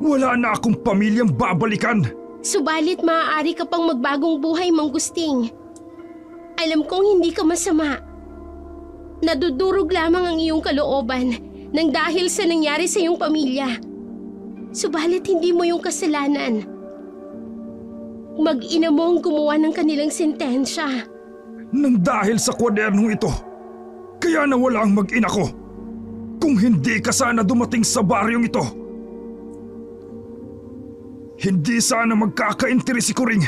Wala na akong pamilyang babalikan. Subalit maaari ka pang magbagong buhay, Mang Gusting. Alam kong hindi ka masama. Nadudurog lamang ang iyong kalooban nang dahil sa nangyari sa iyong pamilya. Subalit hindi mo yung kasalanan. Mag-ina mo ang gumawa ng kanilang sentensya. Nang dahil sa kwadernong ito, kaya nawala ang mag-ina ko. Kung hindi ka sana dumating sa baryong ito, hindi sana magkakainteres si Kuring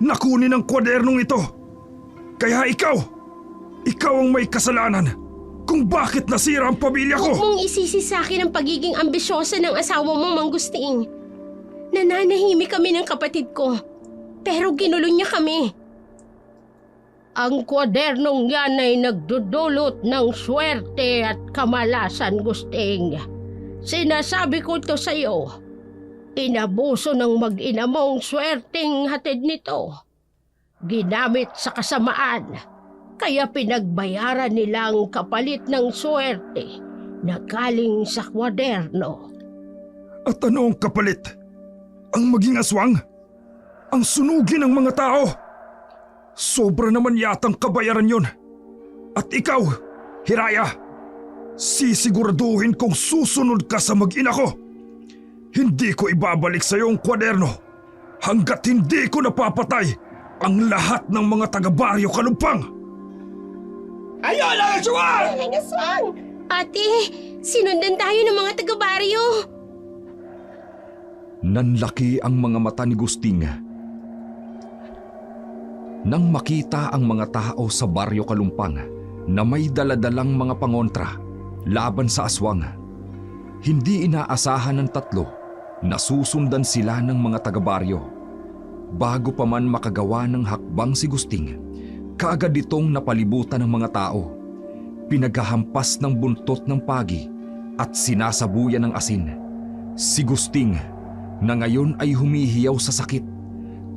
na kunin ang kwadernong ito. Kaya ikaw ang may kasalanan kung bakit nasira ang pamilya ko. Huwag mong isisi sa akin ang pagiging ambisyosa ng asawa mo, Mang Gusting. Nananahimik kami ng kapatid ko, pero ginulo niya kami. Ang kwadernong yan ay nagdudulot ng swerte at kamalasan, Gusting. Sinasabi ko to sa iyo. Inabuso ng mag-ina mong swerteng hatid nito. Ginamit sa kasamaan, kaya pinagbayaran nilang kapalit ng swerte na galing sa kwaderno. At ano ang kapalit? Ang maging aswang? Ang sunugin ng mga tao? Sobra naman yatang kabayaran yun. At ikaw, Hiraya, sisiguraduhin kong susunod ka sa mag-ina ko. Hindi ko ibabalik sa iyo ang kwaderno hanggat hindi ko napapatay ang lahat ng mga taga-Baryo Kalumpang. Ayun ang aswang! Ang aswang! Ate, sinundan tayo ng mga taga-baryo. Nanlaki ang mga mata ni Gusting. Nang makita ang mga tao sa Baryo Kalumpang na may daladalang mga pangontra laban sa aswang, hindi inaasahan ng tatlo na susundan sila ng mga taga-baryo. Bago pa man makagawa ng hakbang si Gusting, kaagad itong napalibutan ng mga tao. Pinaghahampas ng buntot ng pagi at sinasabuyan ng asin. Si Gusting, na ngayon ay humihiyaw sa sakit,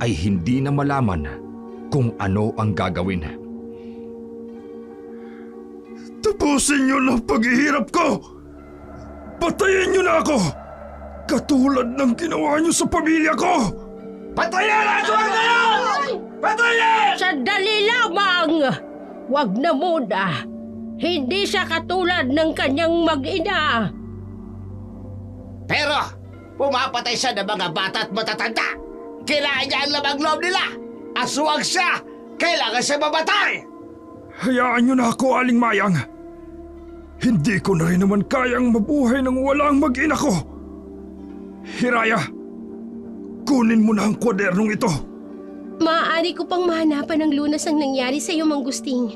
ay hindi na malaman kung ano ang gagawin. Tapusin niyo ng paghihirap ko! Patayin niyo na ako! Katulad ng ginawa niyo sa pamilya ko! Patayin ang aswang na yan! Patayin! Sandali lamang! Wag na muna. Hindi siya katulad ng kanyang mag-ina. Pero, pumapatay siya ng mga bata at matatanda. Kailangan niya ang lamang loob nila. Aswang siya! Kailangan siya mamatay! Hayaan niyo na ako, Aling Mayang. Hindi ko na rin naman kayang mabuhay ng walang mag-ina ko. Hiraya, kunin mo na ang kwadernong ito. Maaari ko pang mahanapan ng lunas ang nangyari sa iyo, Mang Gusting.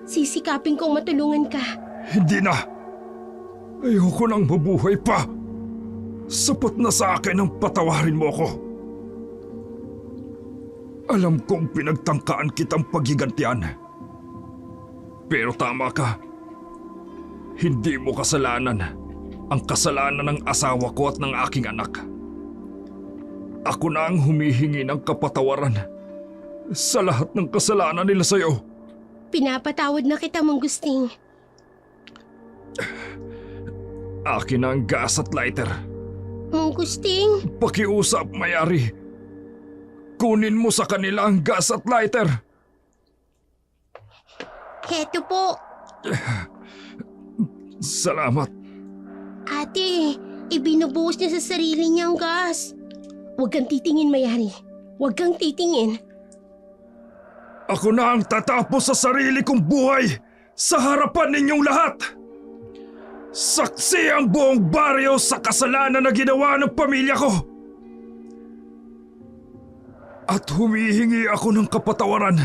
Sisikapin kong matulungan ka. Hindi na. Ayoko nang mabuhay pa. Sapat na sa akin ang patawarin mo ako. Alam kong pinagtangkaan kitang paghigantian. Pero tama ka. Hindi mo kasalanan ang kasalanan ng asawa ko at ng aking anak. Ako na ang humihingi ng kapatawaran sa lahat ng kasalanan nila sa iyo. Pinapatawad na kita, Mang Gusting. Akin na ang gas at lighter. Mang Gusting? Pakiusap, Mayari. Kunin mo sa kanila ang gas at lighter. Heto po. Salamat. Ate, ibinubuhos niya sa sarili niyang gas. Huwag kang titingin, Mayari. Huwag kang titingin. Ako na ang tatapos sa sarili kong buhay sa harapan ninyong lahat. Saksi ang buong baryo sa kasalanan na ginawa ng pamilya ko. At humihingi ako ng kapatawaran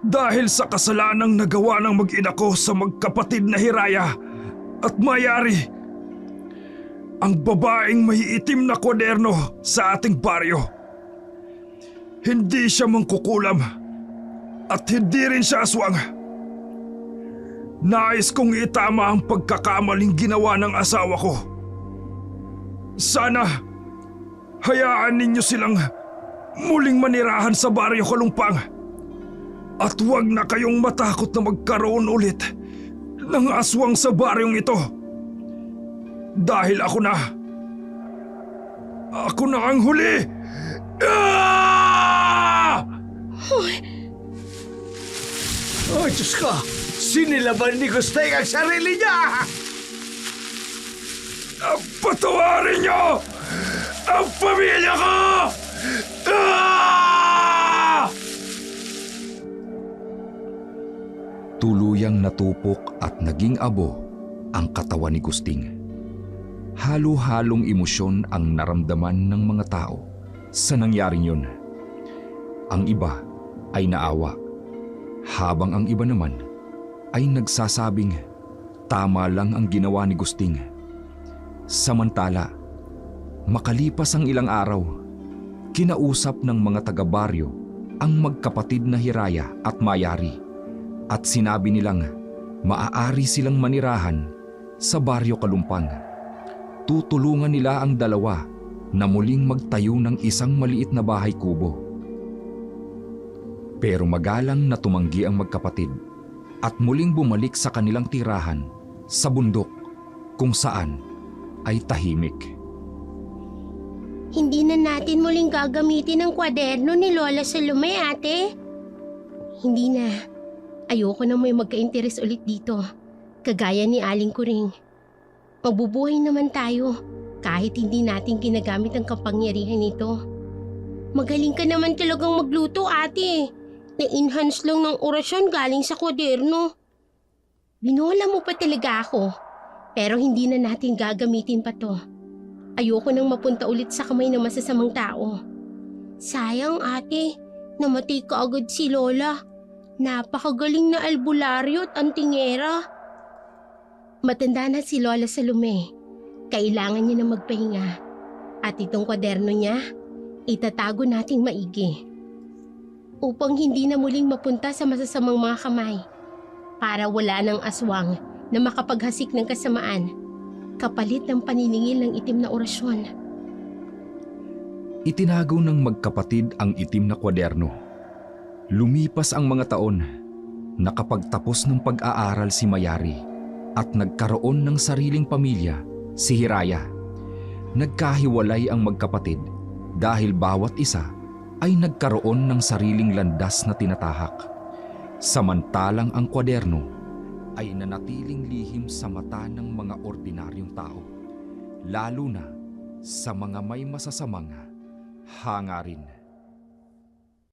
dahil sa kasalanang nagawa ng mag-ina ko sa magkapatid na Hiraya at Mayari. Ang babaeng may itim na kwaderno sa ating baryo. Hindi siya mangkukulam at hindi rin siya aswang. Nais kong itama ang pagkakamaling ginawa ng asawa ko. Sana hayaan ninyo silang muling manirahan sa Baryo Kalumpang. At huwag na kayong matakot na magkaroon ulit ng aswang sa baryong ito. Dahil ako na ang huli! Ah! Oh, Diyos ko! Sinilaban ni Gusting ang sarili niya! Patawarin niyo ang pamilya ko! Ah! Tuluyang natupok at naging abo ang katawan ni Gusting. Halo-halong emosyon ang naramdaman ng mga tao sa nangyaring yun. Ang iba ay naawa, habang ang iba naman ay nagsasabing tama lang ang ginawa ni Gusting. Samantala, makalipas ang ilang araw, kinausap ng mga taga-baryo ang magkapatid na Hiraya at Mayari at sinabi nilang maaari silang manirahan sa Baryo Kalumpang. Tutulungan nila ang dalawa na muling magtayo ng isang maliit na bahay kubo. Pero magalang na tumanggi ang magkapatid at muling bumalik sa kanilang tirahan sa bundok kung saan ay tahimik. Hindi na natin muling gagamitin ang kwaderno ni Lola Salome, ate. Hindi na. Ayoko na may magka-interes ulit dito. Kagaya ni Aling Kuring. Magbubuhay naman tayo kahit hindi natin ginagamit ang kapangyarihan nito. Magaling ka naman talagang magluto, ate. Na-enhance lang ng orasyon galing sa kwaderno. Binola mo pa talaga ako. Pero hindi na natin gagamitin pa to. Ayoko nang mapunta ulit sa kamay ng masasamang tao. Sayang, ate. Namatay ka agad si Lola. Napakagaling na albularyo at antingera. Matanda na si Lola Salome. Kailangan niya na magpahinga. At itong kwaderno niya, itatago nating maigi. Upang hindi na muling mapunta sa masasamang mga kamay. Para wala ng aswang na makapaghasik ng kasamaan, kapalit ng paniningil ng itim na orasyon. Itinago ng magkapatid ang itim na kwaderno. Lumipas ang mga taon, nakapagtapos ng pag-aaral si Mayari at nagkaroon ng sariling pamilya si Hiraya. Nagkahiwalay ang magkapatid dahil bawat isa ay nagkaroon ng sariling landas na tinatahak. Samantalang ang kwaderno ay nanatiling lihim sa mata ng mga ordinaryong tao, lalo na sa mga may masasamang hangarin.